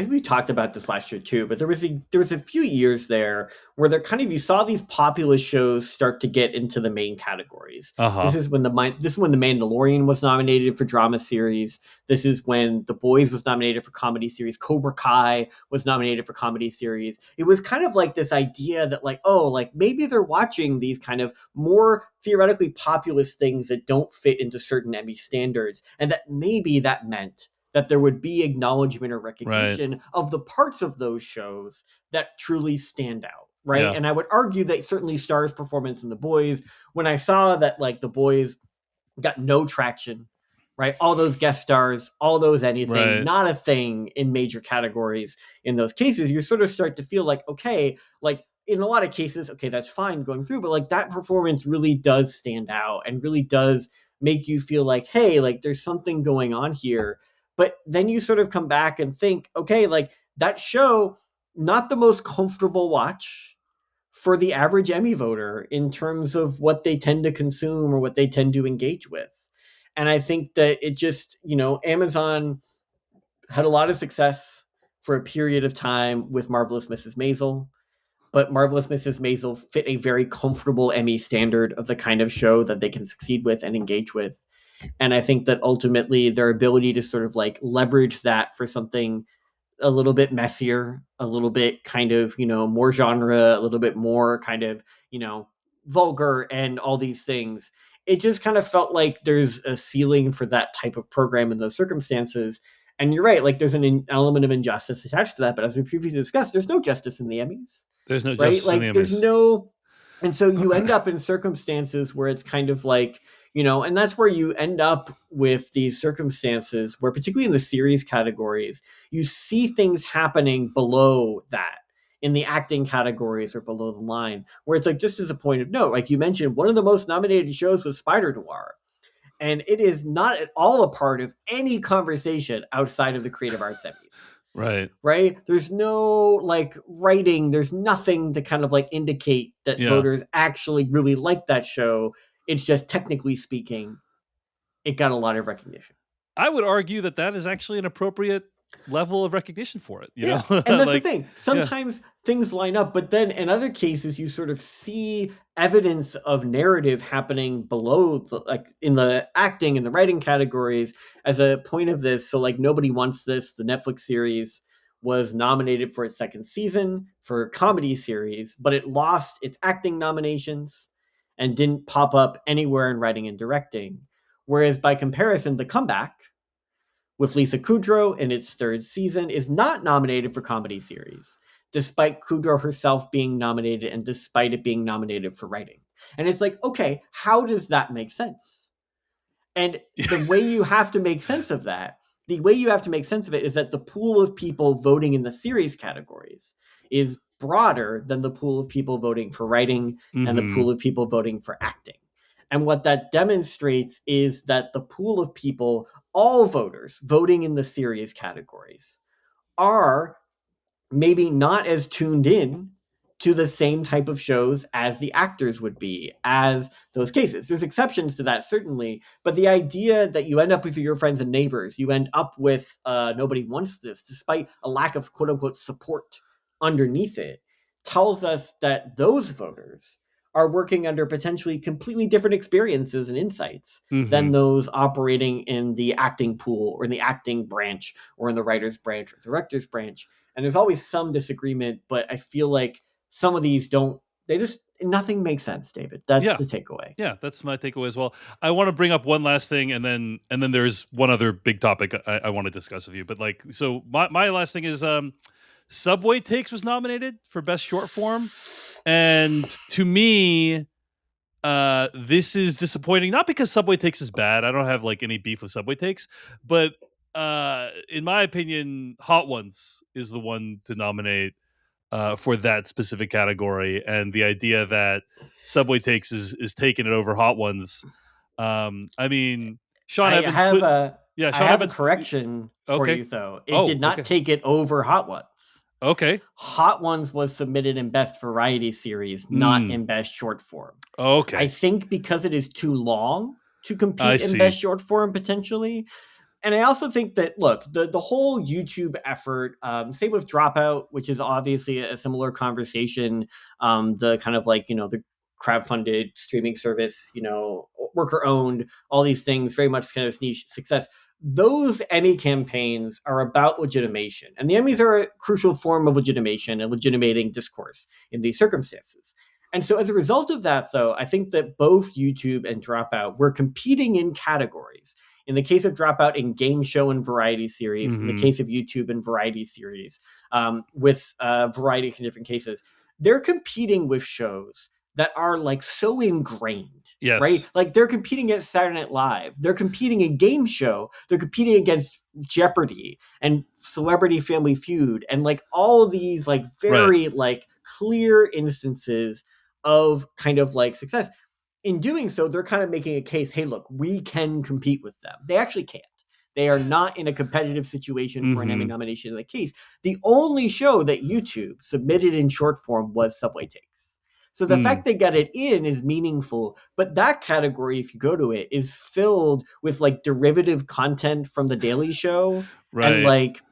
we talked about this last year too, but there was a few years there where you saw these populist shows start to get into the main categories. This is when the Mandalorian was nominated for drama series. This is when The Boys was nominated for comedy series. Cobra Kai was nominated for comedy series. It was kind of like this idea that like, oh, like maybe they're watching these kind of more theoretically populist things that don't fit into certain Emmy standards, and that maybe that meant that there would be acknowledgement or recognition of the parts of those shows that truly stand out. Right. Yeah. And I would argue that certainly Starr's performance in The Boys, when I saw that like The Boys got no traction, right? All those guest stars, all those anything, not a thing in major categories in those cases, you sort of start to feel like, okay, like in a lot of cases, okay, that's fine going through, but like that performance really does stand out and really does make you feel like, hey, like there's something going on here. But then you sort of come back and think, okay, like that show, not the most comfortable watch for the average Emmy voter in terms of what they tend to consume or what they tend to engage with. And I think that it just, Amazon had a lot of success for a period of time with Marvelous Mrs. Maisel, but Marvelous Mrs. Maisel fit a very comfortable Emmy standard of the kind of show that they can succeed with and engage with. And I think that ultimately their ability to sort of like leverage that for something a little bit messier, a little bit kind of, more genre, a little bit more kind of, vulgar and all these things. It just kind of felt like there's a ceiling for that type of program in those circumstances. And you're right, like there's an element of injustice attached to that. But as we previously discussed, there's no justice in the Emmys. There's no justice in the Emmys. There's no, and so you end up in circumstances where it's kind of like, and that's where you end up with these circumstances where, particularly in the series categories, you see things happening below that in the acting categories or below the line, where it's like, just as a point of note, like you mentioned, one of the most nominated shows was Spider Noir. And it is not at all a part of any conversation outside of the Creative Arts Emmys. Right. right? There's no like writing, there's nothing to kind of like indicate that Yeah. voters actually really like that show. It's just technically speaking, it got a lot of recognition. I would argue that that is actually an appropriate level of recognition for it, you Yeah, know? and that's the Like, thing. yeah. Sometimes things line up, but then in other cases, you sort of see evidence of narrative happening below, like in the acting and the writing categories, as a point of this. So, like, Nobody Wants This, the Netflix series, was nominated for its second season for comedy series, but it lost its acting nominations and didn't pop up anywhere in writing and directing. Whereas by comparison, The Comeback, with Lisa Kudrow in its third season, is not nominated for comedy series, despite Kudrow herself being nominated and despite it being nominated for writing. And it's like, okay, how does that make sense? And the way you have to make sense of that, the way you have to make sense of it is that the pool of people voting in the series categories is broader than the pool of people voting for writing and the Mhm. pool of people voting for acting. And what that demonstrates is that the pool of people, all voters voting in the series categories, are maybe not as tuned in to the same type of shows as the actors would be, as those cases. There's exceptions to that, certainly, but the idea that you end up with your friends and neighbors, you end up with Nobody Wants This, despite a lack of quote unquote support underneath it, tells us that those voters are working under potentially completely different experiences and insights than Mhm. those operating in the acting pool or in the acting branch or in the writer's branch or director's branch. And there's always some disagreement, but I feel like some of these don't, they just, nothing makes sense, David. That's Yeah. the takeaway. Yeah, that's my takeaway as well. I wanna bring up one last thing, and then there's one other big topic I wanna discuss with you, but, like, so my last thing is, Subway Takes was nominated for Best Short Form, and to me, this is disappointing, not because Subway Takes is bad, I don't have, like, any beef with Subway Takes, but, in my opinion, Hot Ones is the one to nominate for that specific category, and the idea that Subway Takes is taking it over Hot Ones. I mean, Sean I Evans have put a yeah, I Sean have a Evans. correction for Okay. you though. It Oh, did not okay. take it over Hot Ones. Okay. Hot Ones was submitted in Best Variety Series, not Mm. in Best Short Form. I Okay. think because it is too long to I compete in see. Best Short Form potentially. And I also think that look, the whole YouTube effort, same with Dropout, which is obviously a similar conversation. The kind of like the crowdfunded streaming service, worker owned, all these things, very much kind of niche success. Those Emmy campaigns are about legitimation, and the Emmys are a crucial form of legitimation and legitimating discourse in these circumstances. And so, as a result of that, though, I think that both YouTube and Dropout were competing in categories. In the case of Dropout, in game show and variety series. In the Mhm. case of YouTube and variety series, with a variety of different cases, they're competing with shows that are like so ingrained, right? Yes. Like they're competing against Saturday Night Live. They're competing in game show. They're competing against Jeopardy and Celebrity Family Feud and like all of these like Right. very like clear instances of kind of like success. In doing so, they're kind of making a case, hey, look, we can compete with them. They actually can't. They are not in a competitive situation for an Emmy Mhm. nomination in the case. The only show that YouTube submitted in short form was Subway Takes. So the Mm. fact they got it in is meaningful, but that category, if you go to it, is filled with like derivative content from The Daily Show and Right.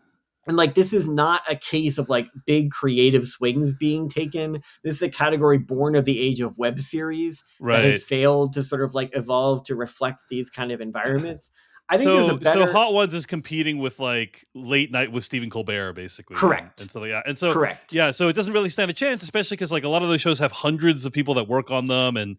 like this is not a case of like big creative swings being taken. This is a category born of the age of web series that has Right. failed to sort of like evolve to reflect these kind of environments. I think there's a So better. Hot Ones is competing with, like, Late Night with Stephen Colbert, basically, and Correct. so, yeah, and so, Correct. yeah, so it doesn't really stand a chance, especially because, like, a lot of those shows have hundreds of people that work on them, and,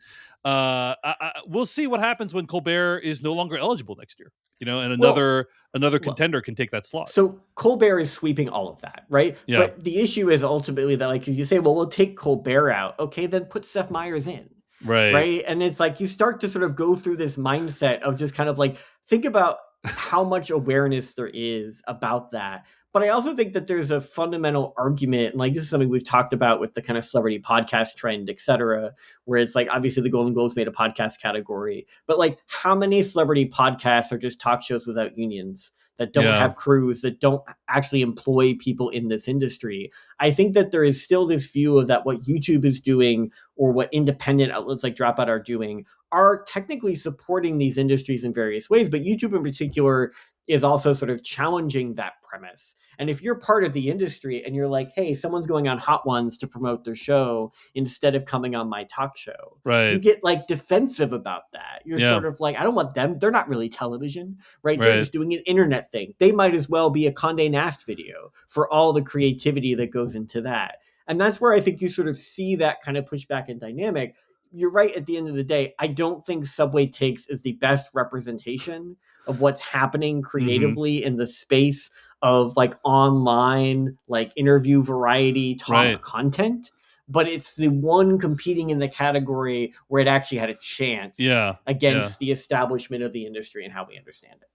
we'll see what happens when Colbert is no longer eligible next year, and Well, another well, contender can take that slot. so Colbert is sweeping all of that, right? Yeah. But the issue is ultimately that, like, if you say, well, we'll take Colbert out, okay, then put Seth Meyers in, Right. right? And it's like you start to sort of go through this mindset of just kind of like think about how much awareness there is about that. But I also think that there's a fundamental argument, and like this is something we've talked about with the kind of celebrity podcast trend, et cetera, where it's like obviously the Golden Globes made a podcast category, but like how many celebrity podcasts are just talk shows without unions that don't Yeah. have crews, that don't actually employ people in this industry? I think that there is still this view of that what YouTube is doing or what independent outlets like Dropout are doing are technically supporting these industries in various ways, but YouTube in particular is also sort of challenging that premise. And if you're part of the industry and you're like, hey, someone's going on Hot Ones to promote their show instead of coming on my talk show, you Right. get like defensive about that. You're Yeah. sort of like, I don't want them. They're not really television, right? They're Right. just doing an internet thing. They might as well be a Condé Nast video for all the creativity that goes into that. And that's where I think you sort of see that kind of pushback and dynamic. You're right, at the end of the day, I don't think Subway Takes is the best representation of what's happening Mhm. creatively in the space of like online, like interview variety Right. talk content. But it's the one competing in the category where it actually had a chance Yeah. Yeah. against the establishment of the industry and how we understand it.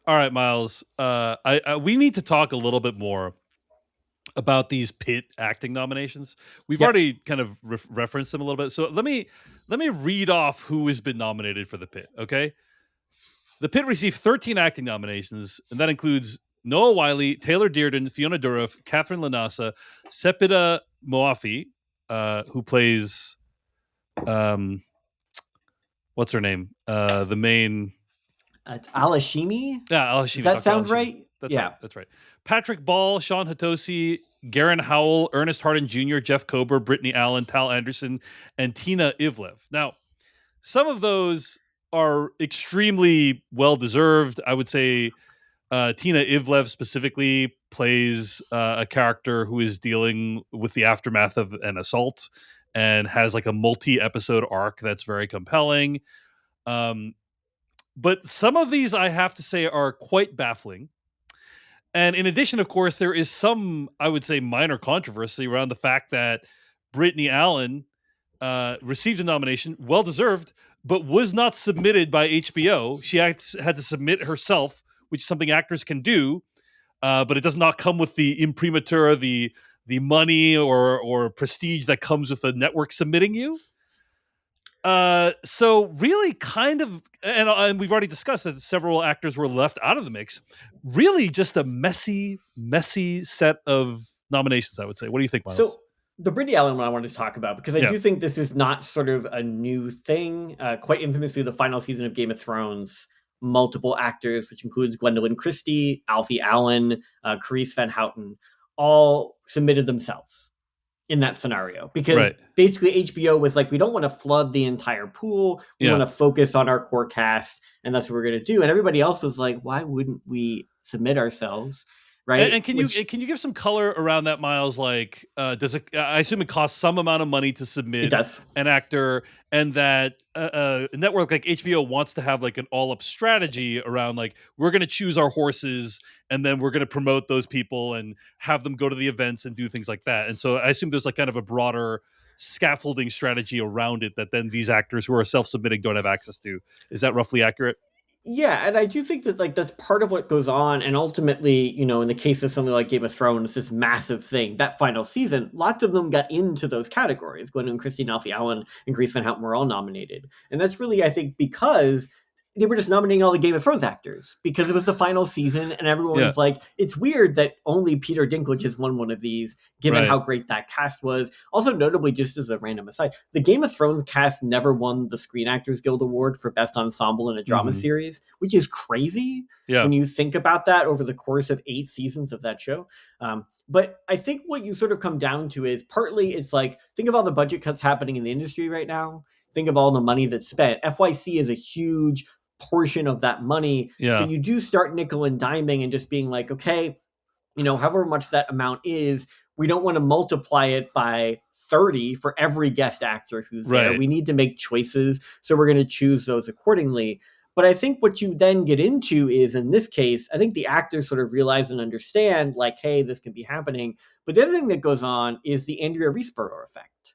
All right, Miles. I we need to talk a little bit more about these Pit acting nominations. We've Yep. already kind of referenced them a little bit. So let me read off who has been nominated for the Pit. Okay, the Pit received 13 acting nominations, and that includes Noah Wiley, Taylor Dearden, Fiona Dourif, Catherine Lanasa, Sepida Moafi, who plays what's her name? The main It's Alashimi. Yeah, Does Alashimi, that Dr. sound Alashimi. right? That's right. Yeah. That's right. Patrick Ball, Sean Hatosi, Garen Howell, Ernest Hardin Jr., Jeff Kober, Brittany Allen, Tal Anderson, and Tina Ivlev. Now, some of those are extremely well deserved. I would say Tina Ivlev specifically plays a character who is dealing with the aftermath of an assault and has like a multi-episode arc that's very compelling. Um, but some of these, I have to say, are quite baffling. And in addition, of course, there is some, I would say, minor controversy around the fact that Brittany Allen received a nomination, well deserved, but was not submitted by HBO. She had to submit herself, which is something actors can do, but it does not come with the imprimatur, the money or prestige that comes with a network submitting you. So really kind of, and we've already discussed that several actors were left out of the mix. Really just a messy set of nominations, I would say. What do you think, Miles? So the Brittany Allen one I wanted to talk about because I Yeah. do think this is not sort of a new thing. Quite infamously, the final season of Game of Thrones, multiple actors, which includes Gwendolyn Christie, Alfie Allen, Carice Van Houten, all submitted themselves in that scenario because Right. basically HBO was like, we don't want to flood the entire pool. We Yeah. want to focus on our core cast, and that's what we're going to do. And everybody else was like, why wouldn't we submit ourselves? Right. And can you give some color around that, Miles? Like, does it? I assume it costs some amount of money to It submit does. an actor, and that a network like HBO wants to have like an all-up strategy around like we're going to choose our horses, and then we're going to promote those people and have them go to the events and do things like that. And so I assume there's like kind of a broader scaffolding strategy around it that then these actors who are self-submitting don't have access to. Is that roughly accurate? Yeah, and I do think that like that's part of what goes on, and ultimately, in the case of something like Game of Thrones, this massive thing, that final season, lots of them got into those categories. Gwendolyn Christie, Alfie Allen, and Carice Van Houten were all nominated, and that's really, I think, because they were just nominating all the Game of Thrones actors because it was the final season, and Yeah. everyone's like, it's weird that only Peter Dinklage has won one of these, given Right. how great that cast was. Also, notably, just as a random aside, the Game of Thrones cast never won the Screen Actors Guild Award for Best Ensemble in a Drama Mhm. Series, which is crazy Yeah. when you think about that over the course of 8 seasons of that show. But I think what you sort of come down to is partly it's like, think of all the budget cuts happening in the industry right now. Think of all the money that's spent. FYC is a huge portion of that money. Yeah. So you do start nickel and diming and just being like, okay, however much that amount is, we don't want to multiply it by 30 for every guest actor who's there. Right. We need to make choices. So we're going to choose those accordingly. But I think what you then get into is, in this case, I think the actors sort of realize and understand, like, hey, this can be happening. But the other thing that goes on is the Andrea Riseborough effect,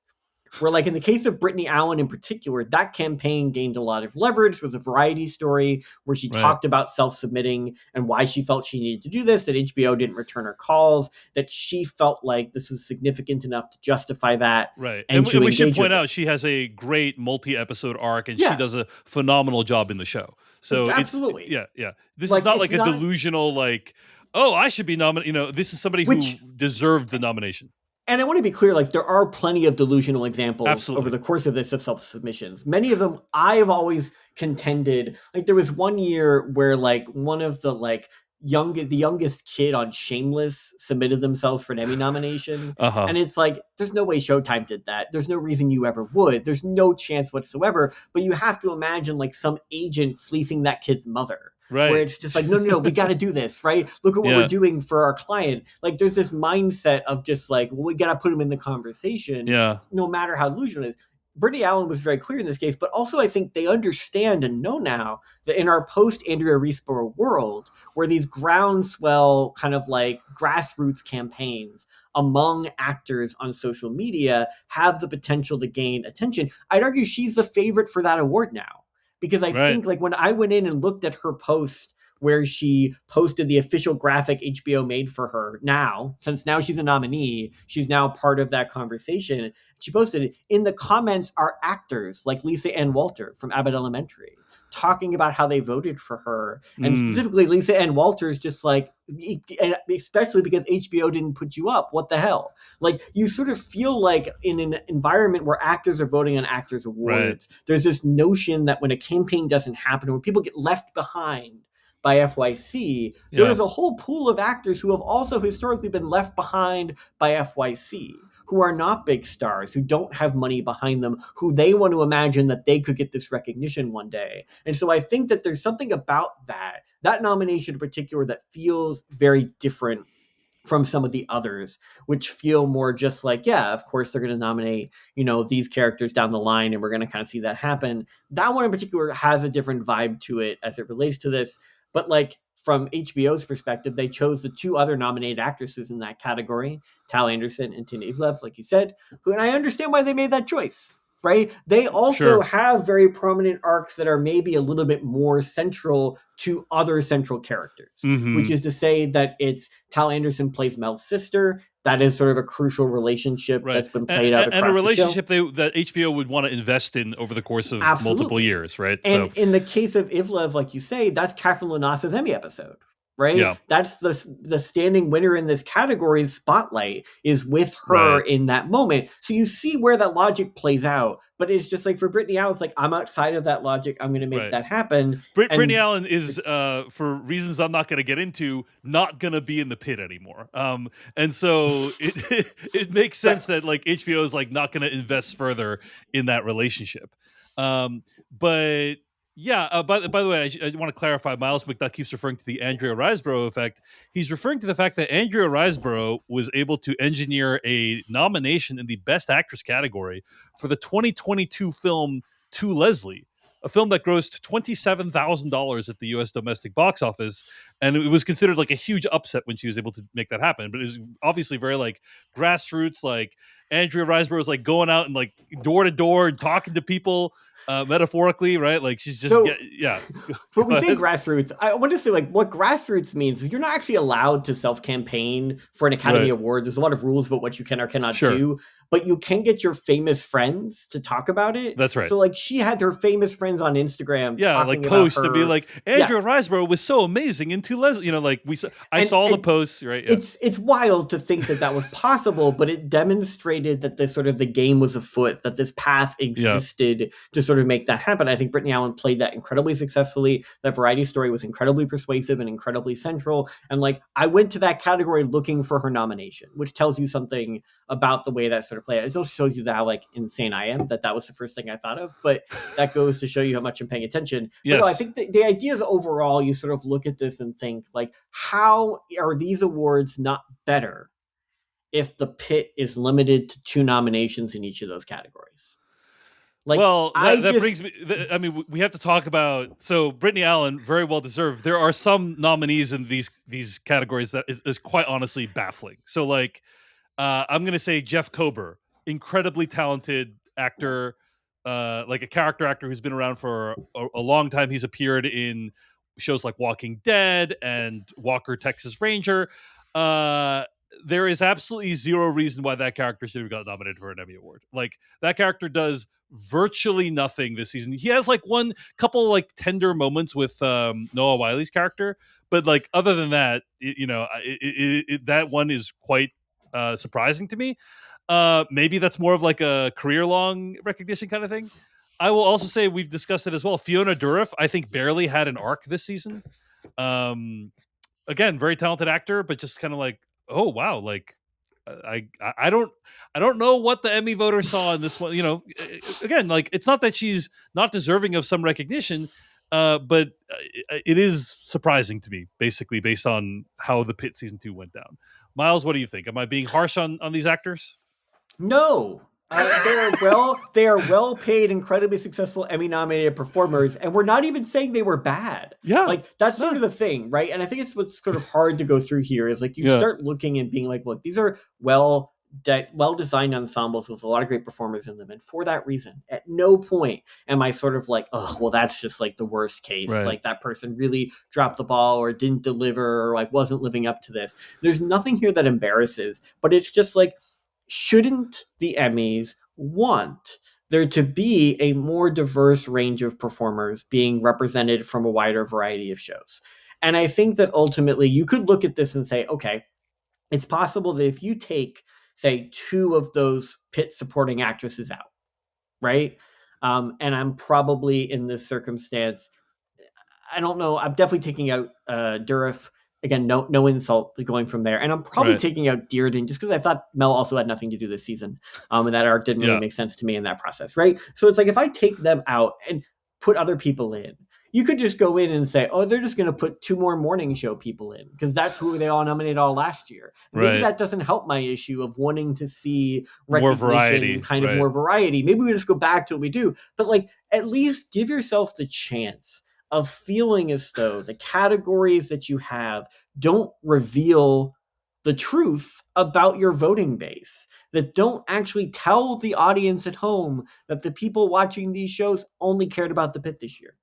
Where, like, in the case of Brittany Allen in particular, that campaign gained a lot of leverage. It was a variety story where she Right. talked about self-submitting and why she felt she needed to do this, that HBO didn't return her calls, that she felt like this was significant enough to justify that Right. and to We should engage point with out it. she has a great multi-episode arc, and she Yeah, does a phenomenal job in the show. So it's absolutely. yeah, yeah. This is Like, not it's like a not, delusional like, "Oh, I should be nominated." This is somebody who which, deserved the nomination. and I want to be clear, like, there are plenty of delusional examples over Absolutely. the course of this of self-submissions. Many of them I've always contended, like, there was one year where, like, one of the, like, the youngest kid on Shameless submitted themselves for an Emmy nomination. Uh-huh. And it's like, there's no way Showtime did that. There's no reason you ever would. There's no chance whatsoever. But you have to imagine, like, some agent fleecing that kid's mother, where Right. it's just like, no, no, no, we got to do this, right? Look at what we're Yeah. doing for our client. Like, there's this mindset of just like, well, we got to put him in the conversation, Yeah. no matter how delusional it is. Brittany Allen was very clear in this case, but also I think they understand and know now that in our post Andrea Riseborough world, where these groundswell kind of like grassroots campaigns among actors on social media have the potential to gain attention, I'd argue she's the favorite for that award now. Because I Right. think, like, when I went in and looked at her post where she posted the official graphic HBO made for her now, since now she's a nominee, she's now part of that conversation. She posted, in the comments are actors like Lisa Ann Walter from Abbott Elementary talking about how they voted for her. And Mm. specifically, Lisa Ann Walter is just like, and especially because HBO didn't put you up. What the hell? Like, you sort of feel like in an environment where actors are voting on actors Right. awards, there's this notion that when a campaign doesn't happen, or when people get left behind by FYC, there Yeah. is a whole pool of actors who have also historically been left behind by FYC, who are not big stars, who don't have money behind them, who they want to imagine that they could get this recognition one day. And so I think that there's something about that nomination in particular, that feels very different from some of the others, which feel more just like, yeah, of course they're going to nominate, these characters down the line, and we're going to kind of see that happen. That one in particular has a different vibe to it as it relates to this. But, like, from HBO's perspective, they chose the two other nominated actresses in that category, Tal Anderson and Tina Ivlev, like you said, who, and I understand why they made that choice. Right? They also Sure. have very prominent arcs that are maybe a little bit more central to other central characters, which Mhm. is to say that it's Tal Anderson plays Mel's sister. That is sort of a crucial relationship Right. that's been played out And a across the show. relationship that HBO would want to invest in over the course of multiple Absolutely. years, right? And So, in the case of Ivlev, like you say, that's Catherine Lanassa's Emmy episode, right? yeah. That's the standing winner in this category's spotlight is with her Right. in that moment. So you see where that logic plays out. But it's just like for Brittany Allen, it's like, I'm outside of that logic. I'm going to make Right. that happen. Brittany And Allen is, for reasons I'm not going to get into, not going to be in the pit anymore. And so it it makes sense that like HBO is like not going to invest further in that relationship. But yeah, by the way, I want to clarify. Myles McNutt keeps referring to the Andrea Riseborough effect. He's referring to the fact that Andrea Riseborough was able to engineer a nomination in the Best Actress category for the 2022 film To Leslie, a film that grossed $27,000 at the U.S. domestic box office, and it was considered like a huge upset when she was able to make that happen. But it was obviously very like grassroots. Like Andrea Riseborough was like going out and like door to door and talking to people, metaphorically, right? Like she's just yeah. When we Go say ahead. grassroots, I want to say, like, what grassroots means is you're not actually allowed to self-campaign for an Academy Right. Award. There's a lot of rules about what you can or cannot Sure. do, but you can get your famous friends to talk about it. That's right. So, like, she had her famous friends on Instagram Yeah, talking like about post her. and be like, Andrea Riseborough was so amazing in To Leslie. Like I saw the posts, right? Yeah. It's wild to think that was possible, but it demonstrated that this sort of the game was afoot, that this path existed to sort of make that happen. I think Brittany Allen played that incredibly successfully. That variety story was incredibly persuasive and incredibly central. And like, I went to that category looking for her nomination, which tells you something about the way that sort of played out. It also shows you how like insane I am, that was the first thing I thought of, but that goes to show you how much I'm paying attention. Yes. But no, I think the idea is overall, you sort of look at this and think like, how are these awards not better if the pit is limited to 2 nominations in each of those categories? Like, well, that brings me. I mean, we have to talk about. So, Brittany Allen, very well deserved. There are some nominees in these categories that is quite honestly baffling. So, like, I'm going to say Jeff Kober, incredibly talented actor, like a character actor who's been around for a long time. He's appeared in shows like Walking Dead and Walker Texas Ranger. Uh, there is absolutely zero reason why that character should have got nominated for an Emmy Award. Like that character does virtually nothing this season. He has like one couple like tender moments with Noah Wiley's character, but like other than that, that one is quite surprising to me. Maybe that's more of like a career long recognition kind of thing. I will also say we've discussed it as well. Fiona Dourif, I think, barely had an arc this season. Um, Again, very talented actor, but just kind of like, oh wow, like I don't know what the Emmy voters saw in this one. Again, like it's not that she's not deserving of some recognition, but it is surprising to me, basically based on how the Pit season 2 went down. Myles, what do you think? Am I being harsh on these actors? No. They are well paid, incredibly successful Emmy nominated performers, and we're not even saying they were bad. Yeah, like that's sort of the thing, right? And I think it's what's sort of hard to go through here is like you start looking and being like, look, these are well designed ensembles with a lot of great performers in them, and for that reason, at no point am I sort of like, oh, well, that's just like the worst case. Right. Like that person really dropped the ball or didn't deliver or like wasn't living up to this. There's nothing here that embarrasses, but it's just like, shouldn't the Emmys want there to be a more diverse range of performers being represented from a wider variety of shows? And I think that ultimately you could look at this and say, okay, it's possible that if you take, say, 2 of those Pit supporting actresses out, right? And I'm probably in this circumstance, I don't know, I'm definitely taking out Dourif. Again, no insult going from there. And I'm probably taking out Dearden just because I thought Mel also had nothing to do this season. And that arc didn't really make sense to me in that process, right? So it's like if I take them out and put other people in, you could just go in and say, oh, they're just going to put 2 more morning show people in because that's who they all nominated all last year. Maybe that doesn't help my issue of wanting to see more variety, more variety. Maybe we just go back to what we do. But like at least give yourself the chance of feeling as though the categories that you have don't reveal the truth about your voting base, that don't actually tell the audience at home that the people watching these shows only cared about the Pit this year,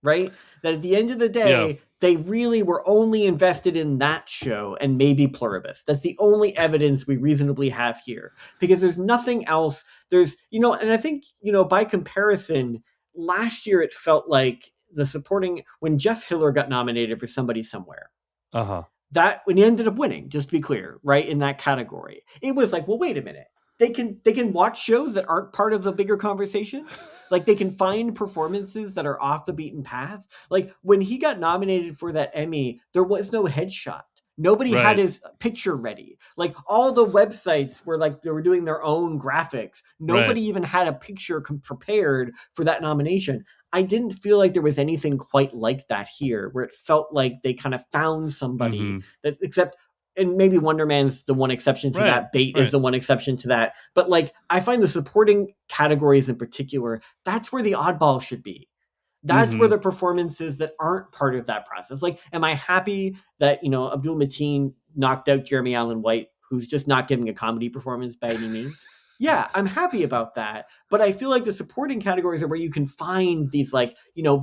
right? That at the end of the day, they really were only invested in that show and maybe Pluribus. That's the only evidence we reasonably have here because there's nothing else. There's, and I think, by comparison, last year it felt like the supporting when Jeff Hiller got nominated for Somebody Somewhere. That when he ended up winning, just to be clear, right, in that category, it was like, well, wait a minute. They can watch shows that aren't part of the bigger conversation. Like they can find performances that are off the beaten path. Like when he got nominated for that Emmy, there was no headshot. Nobody had his picture ready. Like all the websites were like, they were doing their own graphics. Nobody even had a picture prepared for that nomination. I didn't feel like there was anything quite like that here, where it felt like they kind of found somebody that's except, and maybe Wonder Man's the one exception to that. Bait is the one exception to that. But like, I find the supporting categories in particular, that's where the oddball should be. That's where the performances that aren't part of that process. Like, am I happy that, Abdul Mateen knocked out Jeremy Allen White, who's just not giving a comedy performance by any means? Yeah, I'm happy about that. But I feel like the supporting categories are where you can find these like,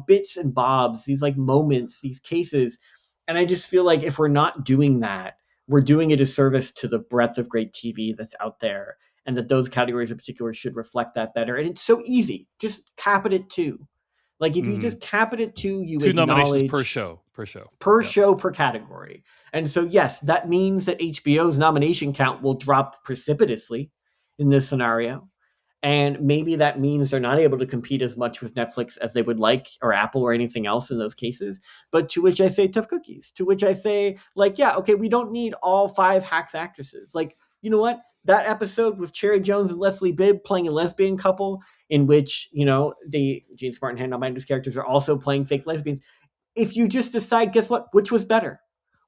bits and bobs, these like moments, these cases. And I just feel like if we're not doing that, we're doing a disservice to the breadth of great TV that's out there. And that those categories in particular should reflect that better. And it's so easy. Just cap it at 2. Like if you just cap it at 2, you 2 nominations per show. Show per category. And so, yes, that means that HBO's nomination count will drop precipitously in this scenario. And maybe that means they're not able to compete as much with Netflix as they would like, or Apple or anything else in those cases. But to which I say tough cookies, to which I say like, yeah, okay, we don't need all 5 Hacks actresses. Like, you know what? That episode with Cherry Jones and Leslie Bibb playing a lesbian couple in which, the Gene Smart and Hannah Minder's characters are also playing fake lesbians. If you just decide, guess what? Which was better?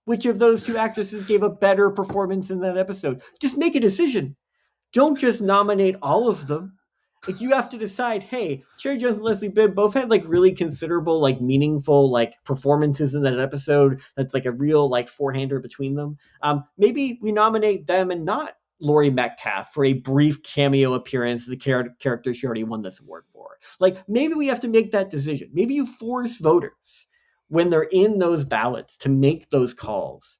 Which of those 2 actresses gave a better performance in that episode? Just make a decision. Don't just nominate all of them. Like you have to decide, hey, Cherry Jones and Leslie Bibb both had like really considerable, like meaningful, like performances in that episode. That's like a real like four-hander between them. Maybe we nominate them and not Laurie Metcalf for a brief cameo appearance, the character she already won this award for. Like, maybe we have to make that decision. Maybe you force voters when they're in those ballots to make those calls,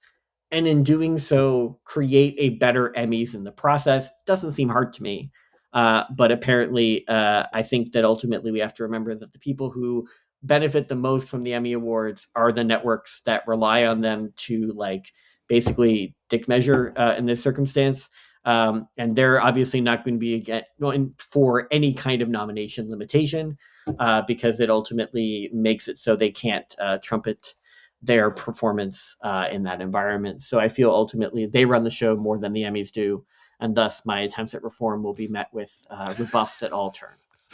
and in doing so, create a better Emmys in the process. Doesn't seem hard to me. But apparently, I think that ultimately we have to remember that the people who benefit the most from the Emmy Awards are the networks that rely on them to, like, basically dick measure in this circumstance. And they're obviously not going to be going for any kind of nomination limitation because it ultimately makes it so they can't trumpet their performance in that environment. So I feel ultimately they run the show more than the Emmys do, and thus my attempts at reform will be met with rebuffs at all turns.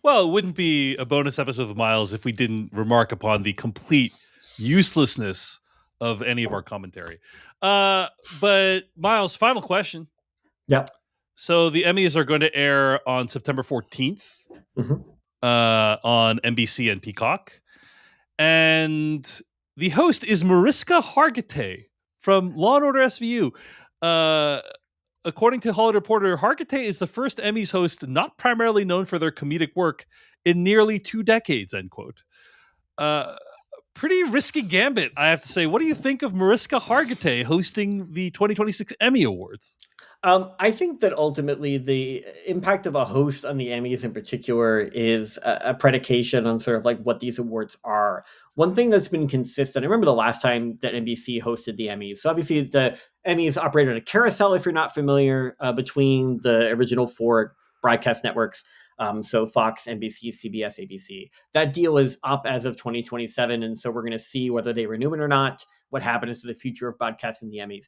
Well, it wouldn't be a bonus episode of Myles if we didn't remark upon the complete uselessness of any of our commentary. But Myles, final question. Yep. So the Emmys are going to air on September 14th on NBC and Peacock. And the host is Mariska Hargitay from Law & Order SVU. According to Hollywood Reporter, Hargitay is the first Emmys host not primarily known for their comedic work in nearly 2 decades, end quote. Pretty risky gambit, I have to say. What do you think of Mariska Hargitay hosting the 2026 Emmy Awards? I think that ultimately the impact of a host on the Emmys in particular is a predication on sort of like what these awards are. One thing that's been consistent, I remember the last time that NBC hosted the Emmys. So obviously the Emmys operated on a carousel, if you're not familiar, between the original 4 broadcast networks. So Fox, NBC, CBS, ABC. That deal is up as of 2027. And so we're going to see whether they renew it or not, what happens to the future of broadcasting the Emmys.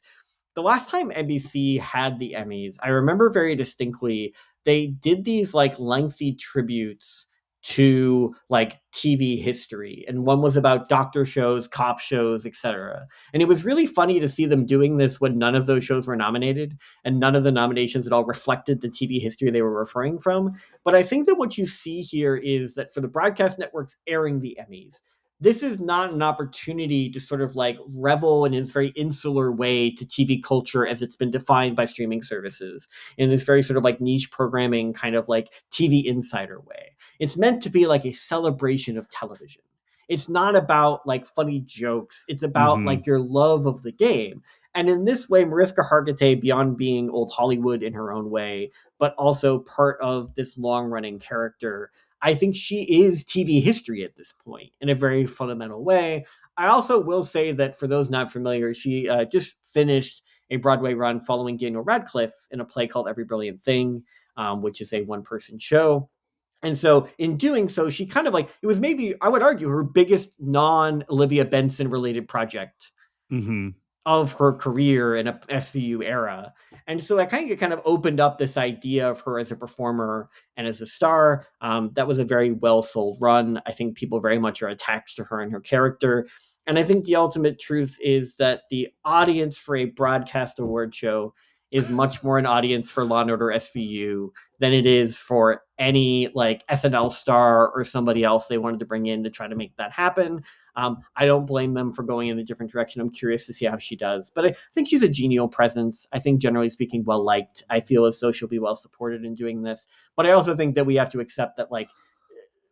The last time NBC had the Emmys, I remember very distinctly, they did these like lengthy tributes to like TV history. And one was about doctor shows, cop shows, etc. And it was really funny to see them doing this when none of those shows were nominated and none of the nominations at all reflected the TV history they were referring from. But I think that what you see here is that for the broadcast networks airing the Emmys, this is not an opportunity to sort of like revel in this very insular way to TV culture as it's been defined by streaming services in this very sort of like niche programming kind of like TV insider way. It's meant to be like a celebration of television. It's not about like funny jokes. It's about like your love of the game. And in this way, Mariska Hargitay, beyond being old Hollywood in her own way, but also part of this long-running character, I think she is TV history at this point in a very fundamental way. I also will say that for those not familiar, she just finished a Broadway run following Daniel Radcliffe in a play called Every Brilliant Thing, which is a one-person show. And so in doing so, she kind of like, it was maybe, I would argue, her biggest non-Olivia Benson related project of her career in a SVU era. And so I kind of opened up this idea of her as a performer and as a star. That was a very well sold run. I think people very much are attached to her and her character. And I think the ultimate truth is that the audience for a broadcast award show is much more an audience for Law & Order SVU than it is for any like SNL star or somebody else they wanted to bring in to try to make that happen. I don't blame them for going in a different direction. I'm curious to see how she does. But I think she's a genial presence. I think generally speaking, well-liked. I feel as though she'll be well-supported in doing this. But I also think that we have to accept that like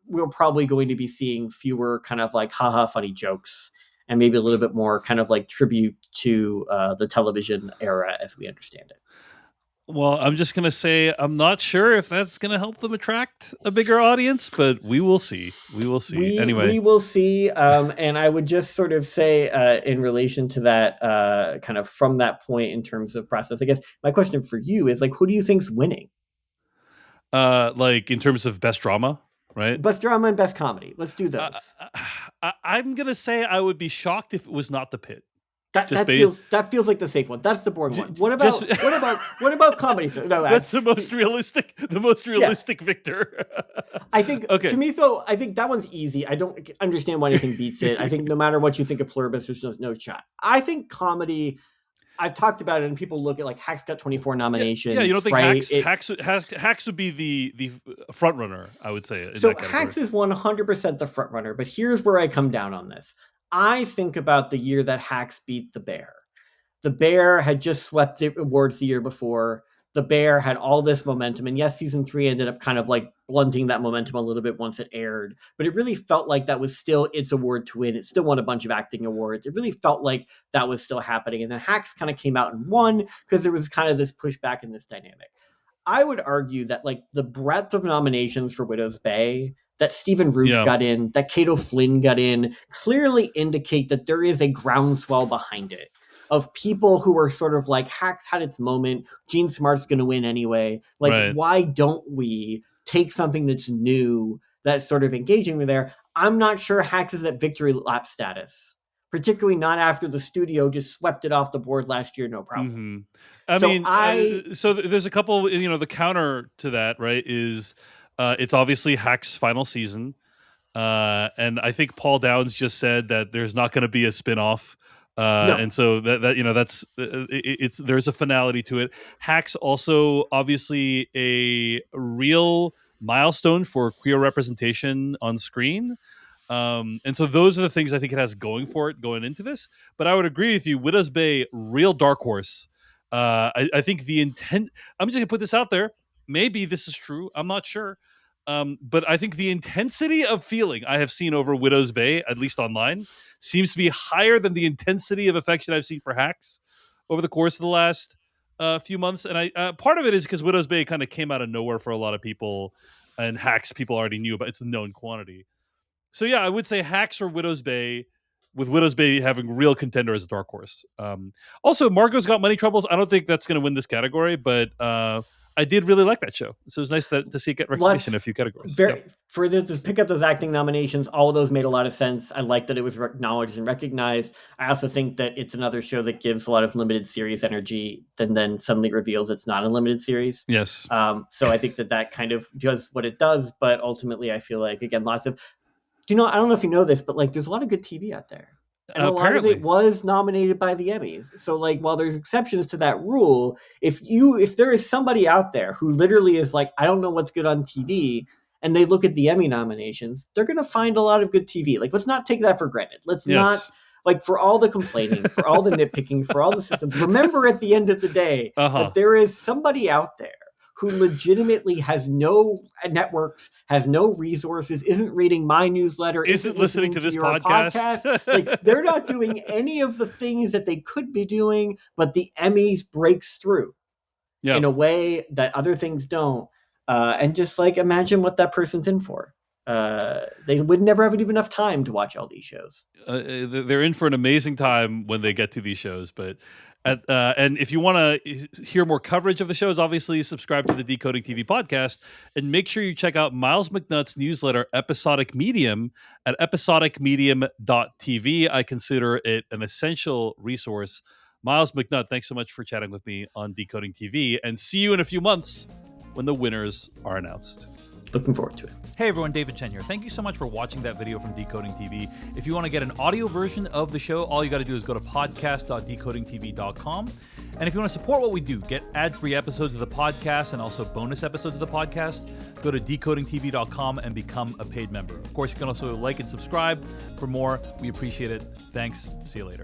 we're probably going to be seeing fewer kind of like haha funny jokes and maybe a little bit more kind of like tribute to the television era as we understand it. Well, I'm just going to say I'm not sure if that's going to help them attract a bigger audience, but we will see. We will see. Anyway. We will see. And I would just sort of say in relation to that, kind of from that point in terms of process, I guess my question for you is like, who do you think's winning? Like in terms of best drama, right? Best drama and best comedy. Let's do those. I'm going to say I would be shocked if it was not The Pit. That feels like the safe one. That's the boring one. What about comedy? No, that's the most realistic. The most realistic victor. I think. Okay. To me, though, I think that one's easy. I don't understand why anything beats it. I think no matter what you think of Pluribus, there's no shot. I think comedy. I've talked about it, and people look at like Hacks got 24 nominations. Yeah, you don't think right? Hacks would be the front runner? I would say. So Hacks is 100% the front runner. But here's where I come down on this. I think about the year that Hacks beat The Bear. The Bear had just swept the awards the year before. The Bear had all this momentum. And yes, season 3 ended up kind of like blunting that momentum a little bit once it aired. But it really felt like that was still its award to win. It still won a bunch of acting awards. It really felt like that was still happening. And then Hacks kind of came out and won because there was kind of this pushback in this dynamic. I would argue that like the breadth of nominations for Widow's Bay, that Stephen Root got in, that Cato Flynn got in, clearly indicate that there is a groundswell behind it of people who are sort of like, Hacks had its moment, Gene Smart's going to win anyway. Like, why don't we take something that's new, that's sort of engaging me there? I'm not sure Hacks is at victory lap status, particularly not after the studio just swept it off the board last year, no problem. So there's a couple, the counter to that, right, is it's obviously Hacks' final season. And I think Paul Downs just said that there's not going to be a spinoff. And so that's there's a finality to it. Hacks also obviously a real milestone for queer representation on screen. And so those are the things I think it has going for it going into this. But I would agree with you, Widow's Bay, real dark horse. I think the intent, I'm just gonna put this out there. Maybe this is true. I'm not sure. But I think the intensity of feeling I have seen over Widow's Bay, at least online, seems to be higher than the intensity of affection I've seen for Hacks over the course of the last few months. And I part of it is because Widow's Bay kind of came out of nowhere for a lot of people, and Hacks people already knew about. It's a known quantity. So yeah, I would say Hacks or Widow's Bay, with Widow's Bay having real contender as a dark horse. Also, Margot's Got Money Troubles. I don't think that's going to win this category, but I did really like that show. So it was nice to see it get recognition in a few categories. For to pick up those acting nominations, all of those made a lot of sense. I like that it was acknowledged and recognized. I also think that it's another show that gives a lot of limited series energy and then suddenly reveals it's not a limited series. Yes. So I think that kind of does what it does, but ultimately I feel like, again, lots of, I don't know if you know this, but like there's a lot of good TV out there. And a lot of it was nominated by the Emmys. So like, while there's exceptions to that rule, if there is somebody out there who literally is like, I don't know what's good on TV, and they look at the Emmy nominations, they're going to find a lot of good TV. Like, let's not take that for granted. Let's not, like, for all the complaining, for all the nitpicking, for all the systems, remember at the end of the day that there is somebody out there who legitimately has no networks, has no resources, isn't reading my newsletter, isn't listening to this podcast. Like, they're not doing any of the things that they could be doing, but the Emmys breaks through in a way that other things don't. And just like, imagine what that person's in for. They would never have even enough time to watch all these shows. They're in for an amazing time when they get to these shows, but and if you want to hear more coverage of the shows, obviously subscribe to the Decoding TV podcast, and make sure you check out Myles McNutt's newsletter, Episodic Medium, at episodicmedium.tv. I consider it an essential resource. Myles McNutt, thanks so much for chatting with me on Decoding TV, and see you in a few months when the winners are announced. Looking forward to it. Hey everyone, David Chen here. Thank you so much for watching that video from Decoding TV. If you want to get an audio version of the show, all you got to do is go to podcast.decodingtv.com. And if you want to support what we do, get ad-free episodes of the podcast and also bonus episodes of the podcast, go to decodingtv.com and become a paid member. Of course, you can also like and subscribe for more. We appreciate it. Thanks. See you later.